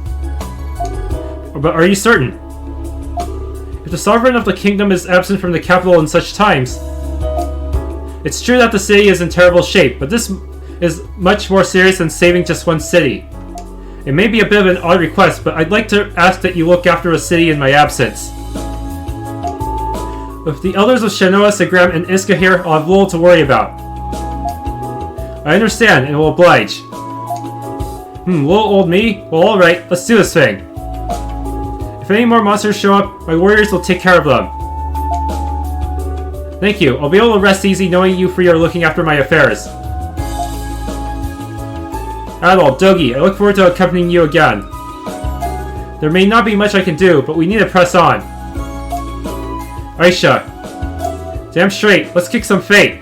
But are you certain? If the sovereign of the kingdom is absent from the capital in such times... It's true that the city is in terrible shape, but this is much more serious than saving just one city. It may be a bit of an odd request, but I'd like to ask that you look after a city in my absence. With the elders of Shanoa, Segram, and Iska here, I'll have little to worry about. I understand, and will oblige. Little old me? Well, alright, let's do this thing. If any more monsters show up, my warriors will take care of them. Thank you, I'll be able to rest easy knowing you for your looking after my affairs. Adol, Dogi, I look forward to accompanying you again. There may not be much I can do, but we need to press on. Aisha. Damn straight, let's kick some fate.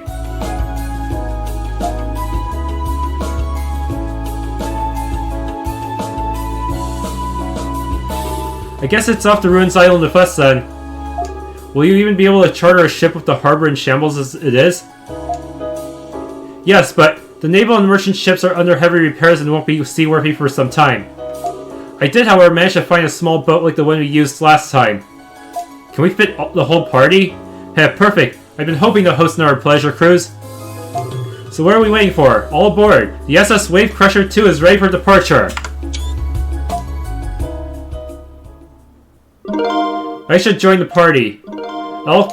I guess it's off the Ruins Island with us then. Will you even be able to charter a ship with the harbor in shambles as it is? Yes, but the naval and merchant ships are under heavy repairs and won't be seaworthy for some time. I did, however, manage to find a small boat like the one we used last time. Can we fit the whole party? Hey, perfect. I've been hoping to host another pleasure cruise. So what are we waiting for? All aboard. The SS Wave Crusher 2 is ready for departure. I should join the party. Elk,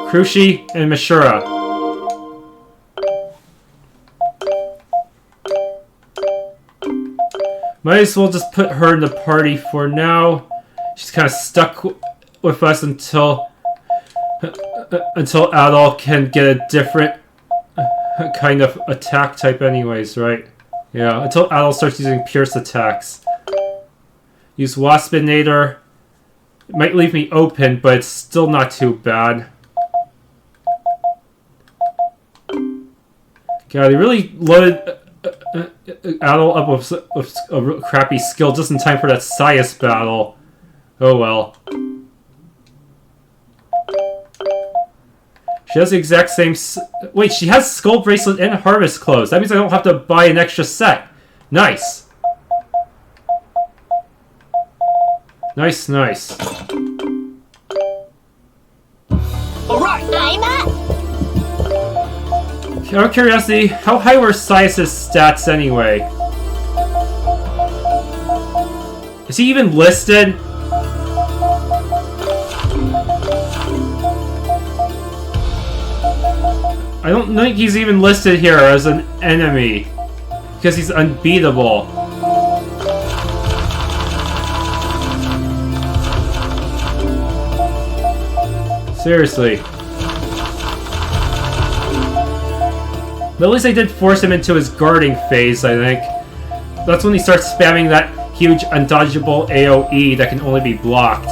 Krushi, and Mishura. Might as well just put her in the party for now. She's kind of stuck with us until Adol can get a different kind of attack type anyways, right? Yeah, until Adol starts using pierce attacks. Use Waspinator. It might leave me open, but it's still not too bad. God, they really loaded Adol up with a crappy skill just in time for that Scias battle. Oh well. She has the exact same... Wait, she has Skull Bracelet and Harvest Clothes. That means I don't have to buy an extra set. Nice. Nice, nice. Alright! I'm up! Out of curiosity, how high were Scias' stats anyway? Is he even listed? I don't think he's even listed here as an enemy. Because he's unbeatable. Seriously. But at least I did force him into his guarding phase, I think. That's when he starts spamming that huge undodgeable AoE that can only be blocked.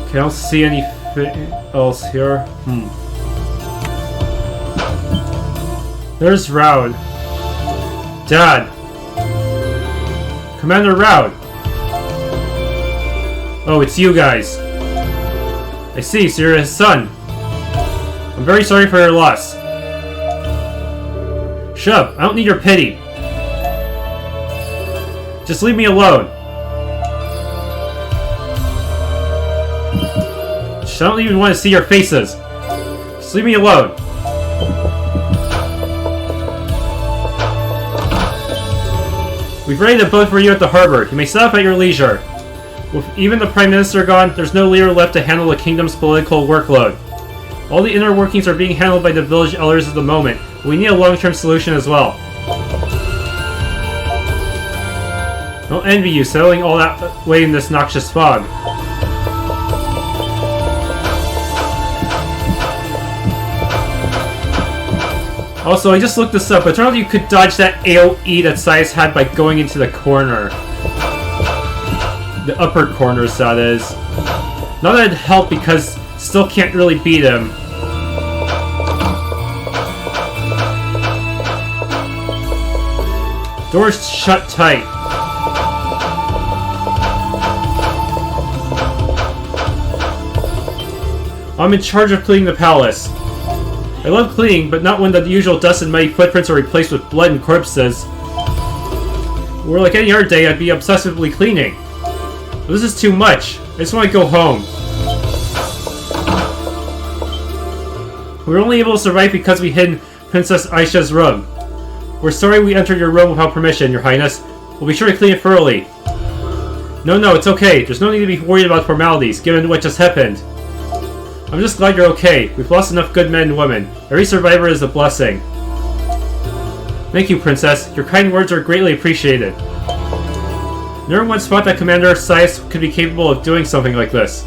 Okay, I don't see anything else here. There's Raud. Dad. Commander Raud. Oh, it's you guys. I see, so you're his son. I'm very sorry for your loss. Shut up, I don't need your pity. Just leave me alone. I don't even want to see your faces. Just leave me alone. We've readied a boat for you at the harbor. You may set off at your leisure. With even the Prime Minister gone, there's no leader left to handle the kingdom's political workload. All the inner workings are being handled by the village elders at the moment. We need a long-term solution as well. I don't envy you settling all that way in this noxious fog. Also, I just looked this up. It turned out you could dodge that AoE that Scias had by going into the corner. The upper corners, that is. Not that it helped because still can't really beat him. Doors shut tight. I'm in charge of cleaning the palace. I love cleaning, but not when the usual dust and muddy footprints are replaced with blood and corpses. Or like any other day, I'd be obsessively cleaning. But this is too much. I just want to go home. We were only able to survive because we hid in Princess Aisha's room. We're sorry we entered your room without permission, Your Highness. We'll be sure to clean it thoroughly. No, it's okay. There's no need to be worried about formalities, given what just happened. I'm just glad you're okay. We've lost enough good men and women. Every survivor is a blessing. Thank you, Princess. Your kind words are greatly appreciated. Never once thought that Commander Scias could be capable of doing something like this.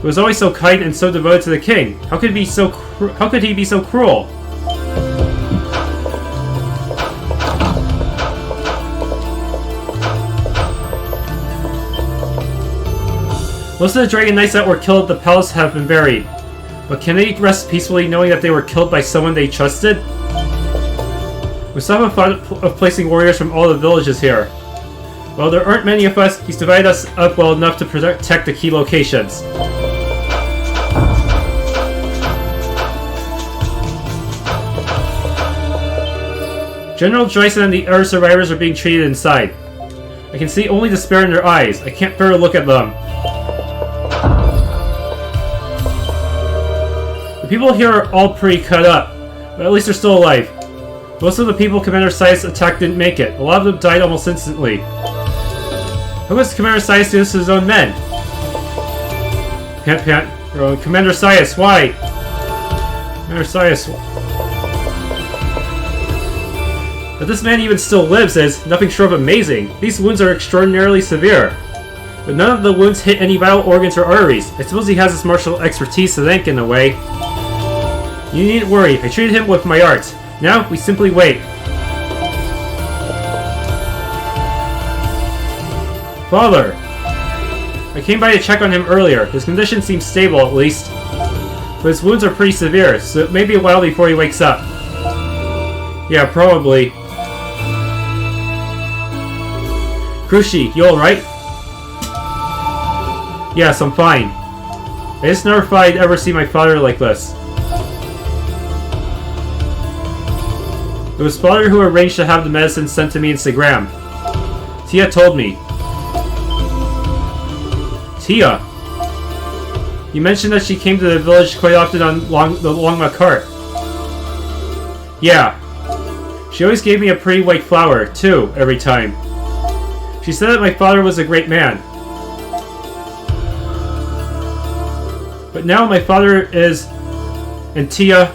He was always so kind and so devoted to the king. How could he be so cruel? Most of the Dragon Knights that were killed at the palace have been buried. But can they rest peacefully knowing that they were killed by someone they trusted? Mustafa thought of placing warriors from all the villages here. While there aren't many of us, he's divided us up well enough to protect the key locations. General Geis and the other survivors are being treated inside. I can see only despair in their eyes. I can't bear to look at them. The people here are all pretty cut up, but at least they're still alive. Most of the people Commander Scias attacked didn't make it. A lot of them died almost instantly. How does Commander Scias do this to his own men? Commander Scias, why? Commander Scias. That this man even still lives is nothing short of amazing. These wounds are extraordinarily severe. But none of the wounds hit any vital organs or arteries. I suppose he has his martial expertise to thank in a way. You needn't worry, I treated him with my art. Now, we simply wait. Father! I came by to check on him earlier. His condition seems stable, at least. But his wounds are pretty severe, so it may be a while before he wakes up. Yeah, probably. Krushi, you alright? Yes, I'm fine. I just never thought I'd ever see my father like this. It was father who arranged to have the medicine sent to me in Instagram. Tia told me. Tia? You mentioned that she came to the village quite often on the Longma cart. Yeah. She always gave me a pretty white flower, too, every time. She said that my father was a great man. But now my father is... And Tia...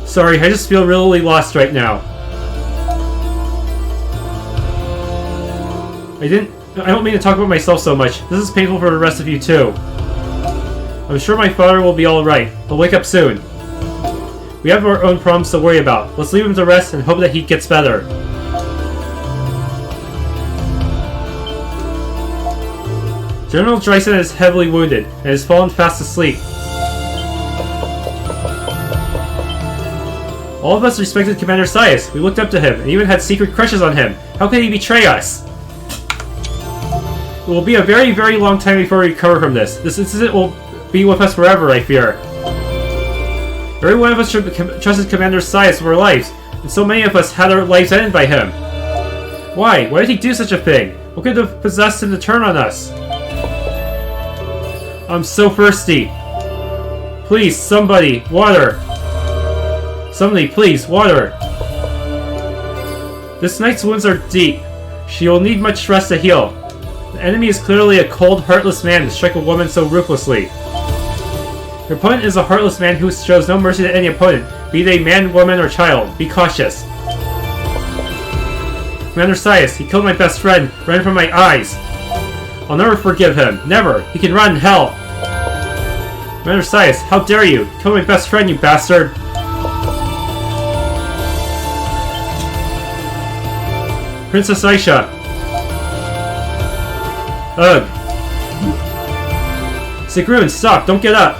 Sorry, I just feel really lost right now. I don't mean to talk about myself so much. This is painful for the rest of you too. I'm sure my father will be alright. He'll wake up soon. We have our own problems to worry about. Let's leave him to rest and hope that he gets better. General Dreisen is heavily wounded and has fallen fast asleep. All of us respected Commander Scias. We looked up to him and even had secret crushes on him. How could he betray us? It will be a very, very long time before we recover from this. This incident will be with us forever, I fear. Every one of us trusted Commander Scias with our lives, and so many of us had our lives ended by him. Why? Why did he do such a thing? What could have possessed him to turn on us? I'm so thirsty. Please, somebody, water. Somebody, please, water. This knight's wounds are deep. She will need much rest to heal. The enemy is clearly a cold, heartless man to strike a woman so ruthlessly. Your opponent is a heartless man who shows no mercy to any opponent, be they man, woman, or child. Be cautious. Commander Scias, he killed my best friend, ran from my eyes. I'll never forgive him. Never. He can rot in hell. Commander Scias, how dare you? Kill my best friend, you bastard. Princess Aisha. Ugh. Sigrun, stop. Don't get up.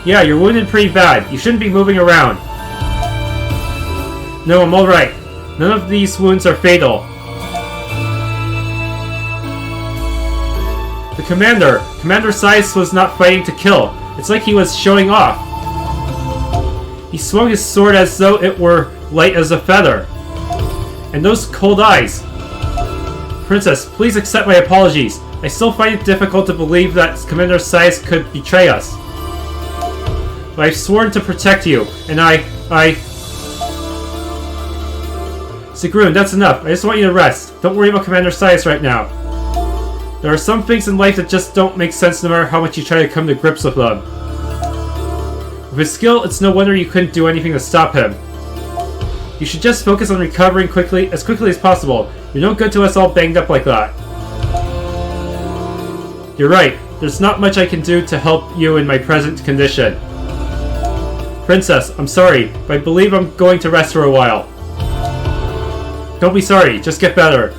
Yeah, you're wounded pretty bad. You shouldn't be moving around. No, I'm alright. None of these wounds are fatal. The Commander Scias was not fighting to kill. It's like he was showing off. He swung his sword as though it were light as a feather. And those cold eyes. Princess, please accept my apologies. I still find it difficult to believe that Commander Scias could betray us. But I've sworn to protect you, and Sigrun, that's enough. I just want you to rest. Don't worry about Commander Scias right now. There are some things in life that just don't make sense no matter how much you try to come to grips with them. With his skill, it's no wonder you couldn't do anything to stop him. You should just focus on recovering as quickly as possible. You're no good to us all banged up like that. You're right. There's not much I can do to help you in my present condition. Princess, I'm sorry, but I believe I'm going to rest for a while. Don't be sorry, just get better.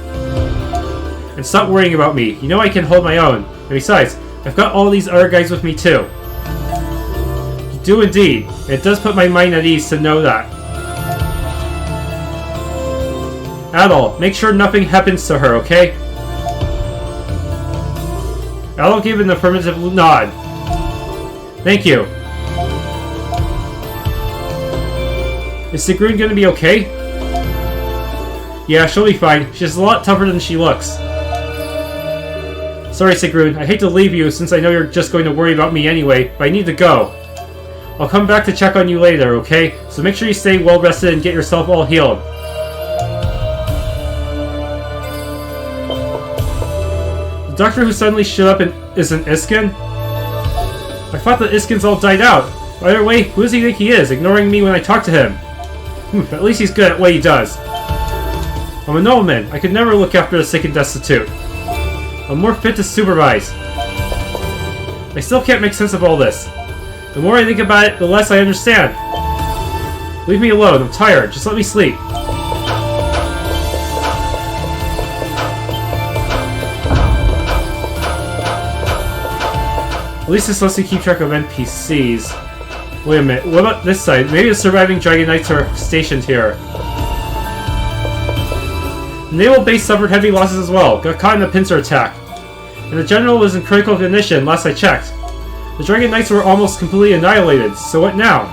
And stop worrying about me. You know I can hold my own. And besides, I've got all these other guys with me too. You do indeed, and it does put my mind at ease to know that. Adol, make sure nothing happens to her, okay? Adol gave an affirmative nod. Thank you. Is Sigrun gonna be okay? Yeah, she'll be fine. She's a lot tougher than she looks. Sorry, Sigrun. I hate to leave you since I know you're just going to worry about me anyway, but I need to go. I'll come back to check on you later, okay? So make sure you stay well rested and get yourself all healed. The doctor who suddenly showed up is an Iskin? I thought the Iskins all died out. Either way, who does he think he is, ignoring me when I talk to him? At least he's good at what he does. I'm a nobleman. I could never look after the sick and destitute. I'm more fit to supervise. I still can't make sense of all this. The more I think about it, the less I understand. Leave me alone. I'm tired. Just let me sleep. At least this lets me keep track of NPCs. Wait a minute. What about this side? Maybe the surviving Dragon Knights are stationed here. The naval base suffered heavy losses as well, got caught in a pincer attack. And the general was in critical condition last I checked. The Dragon Knights were almost completely annihilated, so what now?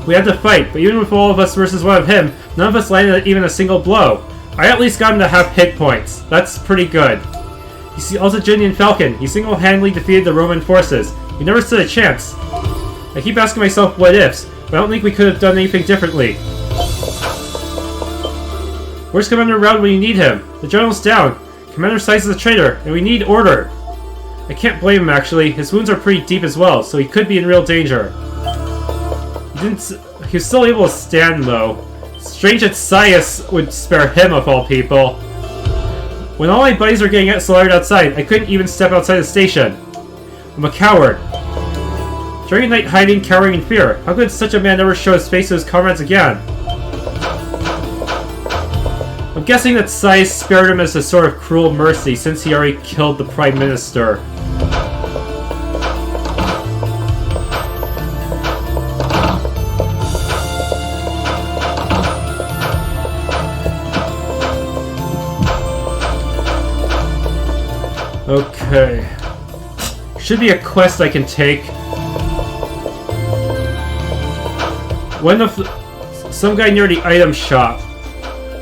We had to fight, but even with all of us versus one of him, none of us landed even a single blow. I at least got him to have hit points. That's pretty good. He's the Altaginian Falcon. He single-handedly defeated the Roman forces. We never stood a chance. I keep asking myself what ifs, but I don't think we could have done anything differently. Where's Commander Round when you need him? The general's down. Commander Scias is a traitor, and we need order. I can't blame him, actually. His wounds are pretty deep as well, so he could be in real danger. He was still able to stand, though. Strange that Scias would spare him, of all people. When all my buddies were getting slaughtered outside, I couldn't even step outside the station. I'm a coward. Dragon Knight hiding, cowering in fear. How could such a man ever show his face to his comrades again? I'm guessing that Scias spared him as a sort of cruel mercy since he already killed the Prime Minister. Okay. Should be a quest I can take. Some guy near the item shop.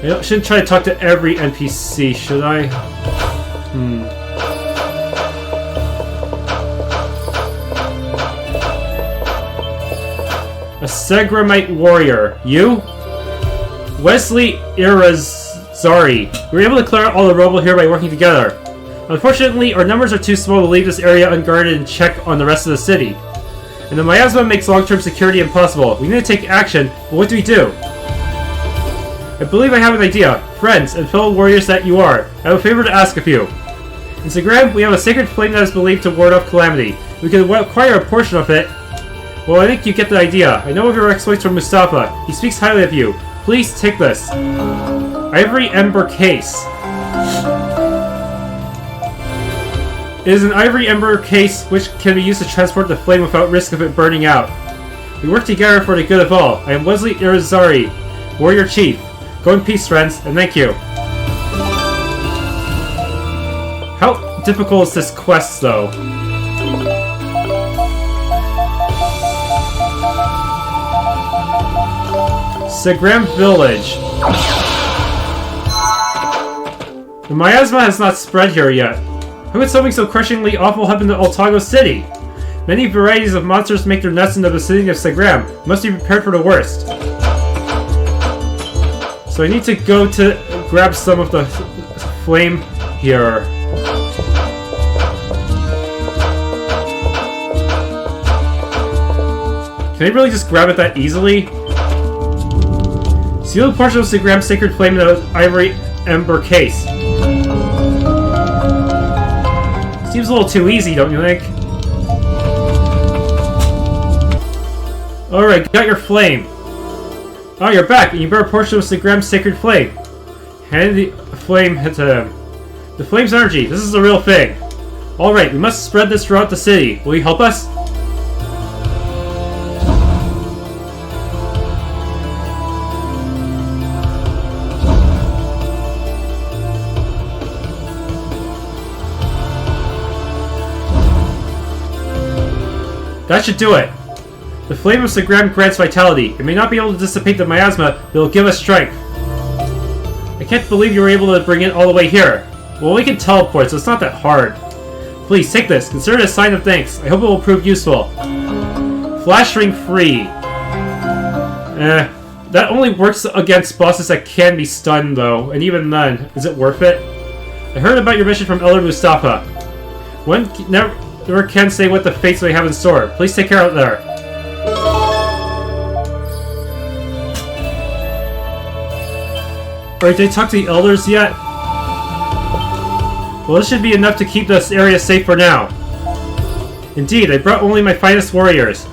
I shouldn't try to talk to every NPC, should I? A Segramite warrior. You? Wesley Irazari. We were able to clear out all the rubble here by working together. Unfortunately, our numbers are too small to leave this area unguarded and check on the rest of the city. And the miasma makes long-term security impossible. We need to take action, but what do we do? I believe I have an idea. Friends and fellow warriors that you are, I have a favor to ask of you. In Zagreb, we have a sacred flame that is believed to ward off calamity. We can acquire a portion of it. Well, I think you get the idea. I know of your exploits from Mustafa. He speaks highly of you. Please take this. Ivory Ember Case. It is an ivory ember case which can be used to transport the flame without risk of it burning out. We work together for the good of all. I am Wesley Irazari, Warrior Chief. Go in peace, friends, and thank you. How difficult is this quest, though? Segram Village. The miasma has not spread here yet. How could something so crushingly awful happen to Altago City? Many varieties of monsters make their nests in the vicinity of Segram. Must be prepared for the worst. So I need to go to grab some of the flame here. Can I really just grab it that easily? Seal a portion of Segram's sacred flame in the ivory ember case. Seems a little too easy, don't you think? Alright, got your flame. Oh, you're back, and you bear a portion of Segram's sacred flame. Hand the flame to him. The flame's energy, this is the real thing. Alright, we must spread this throughout the city. Will you help us? That should do it. The flame of Segram grants vitality. It may not be able to dissipate the miasma, but it will give us strength. I can't believe you were able to bring it all the way here. Well, we can teleport, so it's not that hard. Please, take this. Consider it a sign of thanks. I hope it will prove useful. Flash ring free. That only works against bosses that can be stunned, though. And even then, is it worth it? I heard about your mission from Elder Mustafa. One never can say what the fates may have in store. Please take care out there. Alright, did I talk to the elders yet? Well, this should be enough to keep this area safe for now. Indeed, I brought only my finest warriors.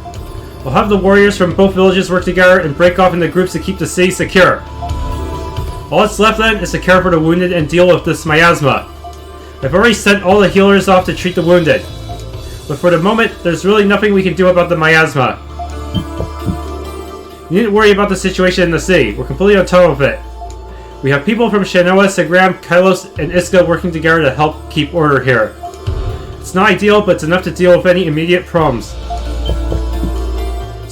I'll have the warriors from both villages work together and break off into groups to keep the city secure. All that's left then is to care for the wounded and deal with this miasma. I've already sent all the healers off to treat the wounded. But for the moment, there's really nothing we can do about the miasma. You needn't worry about the situation in the city. We're completely on top of it. We have people from Shanoa, Segram, Kylos, and Iska working together to help keep order here. It's not ideal, but it's enough to deal with any immediate problems.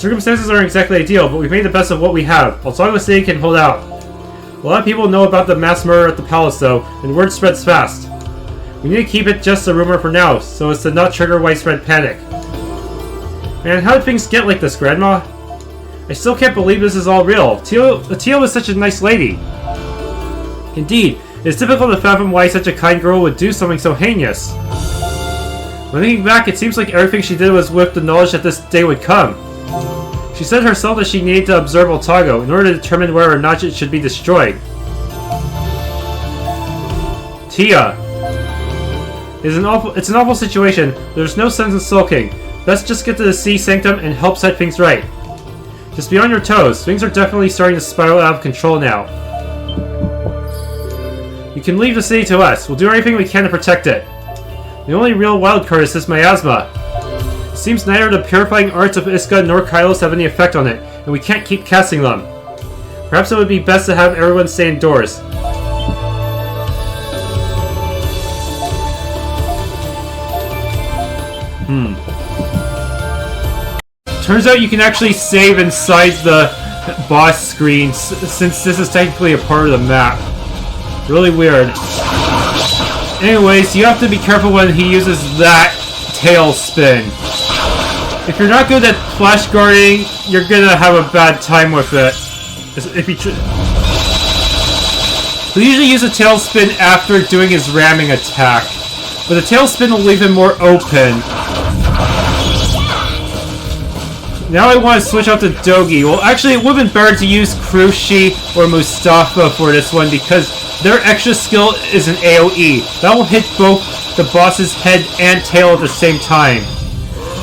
Circumstances aren't exactly ideal, but we've made the best of what we have. Altago City can hold out. A lot of people know about the mass murder at the palace, though, and word spreads fast. We need to keep it just a rumor for now, so as to not trigger widespread panic. Man, how did things get like this, Grandma? I still can't believe this is all real. Tio is such a nice lady. Indeed, it is difficult to fathom why such a kind girl would do something so heinous. When thinking back, it seems like everything she did was with the knowledge that this day would come. She said herself that she needed to observe Altago in order to determine whether or not it should be destroyed. Tia. It's an awful situation. There's no sense in sulking. Best just get to the sea sanctum and help set things right. Just be on your toes. Things are definitely starting to spiral out of control now. You can leave the city to us. We'll do everything we can to protect it. The only real wildcard is this miasma. It seems neither the purifying arts of Iska nor Kylos have any effect on it, and we can't keep casting them. Perhaps it would be best to have everyone stay indoors. Turns out you can actually save inside the boss screen since this is technically a part of the map. Really weird. Anyways, you have to be careful when he uses that tail spin. If you're not good at flash guarding, you're gonna have a bad time with it. If you he'll usually use a tail spin after doing his ramming attack, but the tail spin will leave him more open. Now I want to switch out to Dogi. Well, actually, it would have been better to use Krushi or Mustafa for this one because their extra skill is an AoE. That will hit both the boss's head and tail at the same time.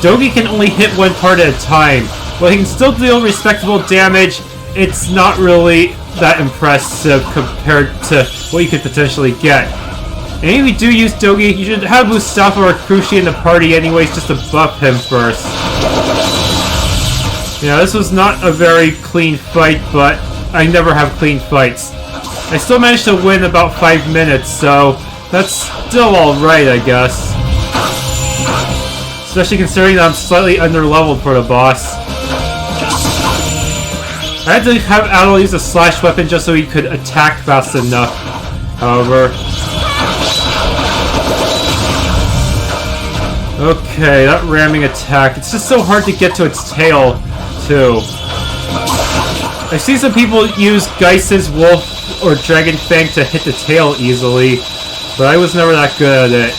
Dogi can only hit one part at a time. While he can still deal respectable damage, it's not really that impressive compared to what you could potentially get. And if you do use Dogi, you should have Mustafa or Krushi in the party anyways just to buff him first. Yeah, this was not a very clean fight, but I never have clean fights. I still managed to win about 5 minutes, so that's still alright, I guess. Especially considering that I'm slightly under-leveled for the boss. I had to have Adol use a slash weapon just so he could attack fast enough, however. Okay, that ramming attack. It's just so hard to get to its tail, too. I've seen some people use Geis's wolf or dragon fang to hit the tail easily, but I was never that good at it.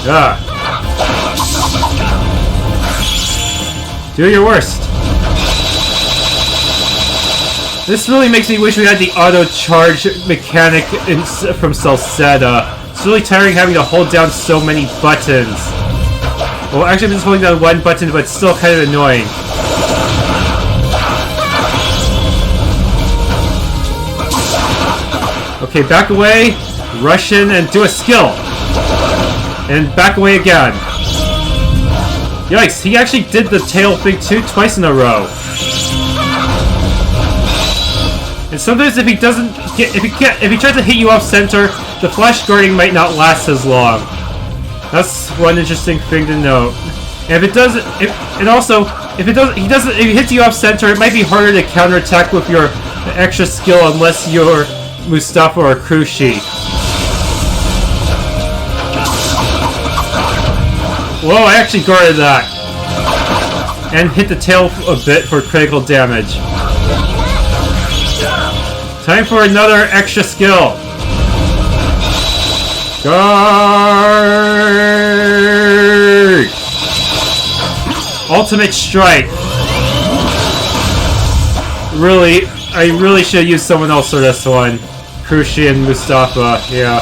Ah. Do your worst. This really makes me wish we had the auto charge mechanic from Salsetta. It's really tiring having to hold down so many buttons. Well, actually I'm just holding down one button, but it's still kind of annoying. Okay, back away, rush in and do a skill. And back away again. Yikes, he actually did the tail thing twice in a row. And sometimes if he doesn't get, if he tries to hit you off center, the flash guarding might not last as long. That's one interesting thing to note. And if it doesn't, if he hits you off center, it might be harder to counterattack with your extra skill unless you're Mustafa or Krushi. Whoa, I actually guarded that. And hit the tail a bit for critical damage. Time for another extra skill. Guard! Ultimate strike. Really, I really should use someone else for this one. Krushi and Mustafa, yeah.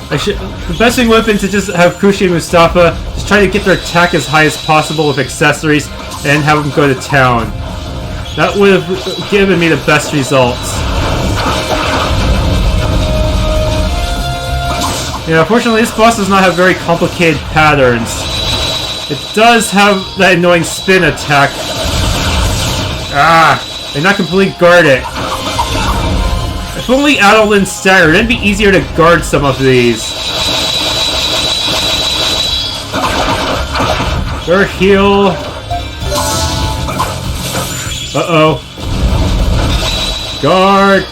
The best thing would have been to just have Krushi and Mustafa just try to get their attack as high as possible with accessories and have them go to town. That would have given me the best results. Yeah, unfortunately this boss does not have very complicated patterns. It does have that annoying spin attack. Ah! I not completely guard it. If only Adol and staggered, it'd be easier to guard some of these. Or heal. Uh-oh. Guard!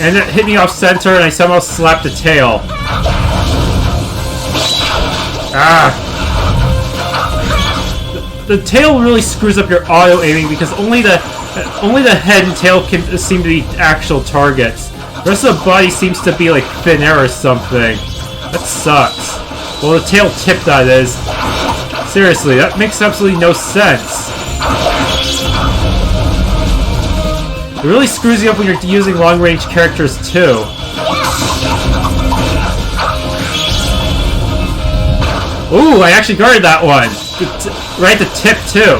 And it hit me off center and I somehow slapped the tail. Ah! The tail really screws up your auto-aiming because only the head and tail can seem to be actual targets. The rest of the body seems to be like thin air or something. That sucks. Well, the tail tip, that is. Seriously, that makes absolutely no sense. It really screws you up when you're using long-range characters, too. Ooh, I actually guarded that one! Right at the tip, too.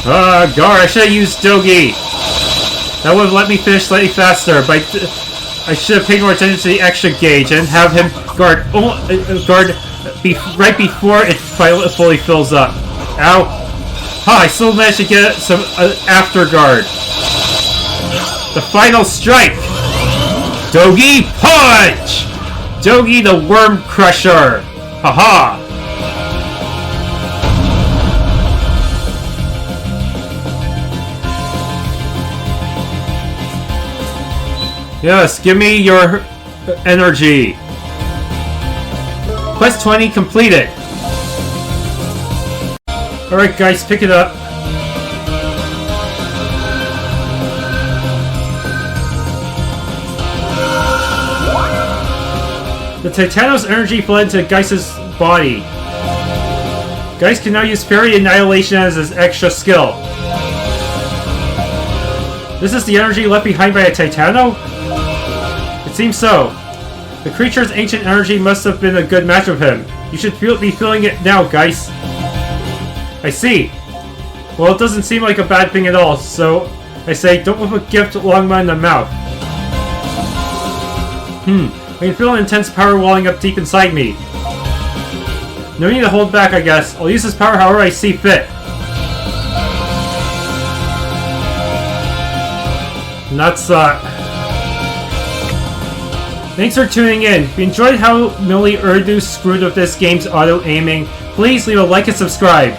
Guard, I should have used Dogi! That would have let me finish slightly faster, but I should have paid more attention to the extra gauge and have him guard right before it fully fills up. Ow! Ha! I still managed to get some after guard. The final strike! Dogi Punch! Dogi the Worm Crusher! Haha! Yes, give me your energy. Quest 20 completed. Alright guys, pick it up. The Titanos energy fled to Geis's body. Geis can now use Fairy Annihilation as his extra skill. This is the energy left behind by a Titano? It seems so. The creature's ancient energy must have been a good match with him. You should be feeling it now, Geis. I see. Well, it doesn't seem like a bad thing at all, so I say don't whip a gift Longma in the mouth. I can feel an intense power welling up deep inside me. No need to hold back, I guess. I'll use this power however I see fit. And that's, Thanks for tuning in. If you enjoyed how Mili Urdu screwed with this game's auto-aiming, please leave a like and subscribe.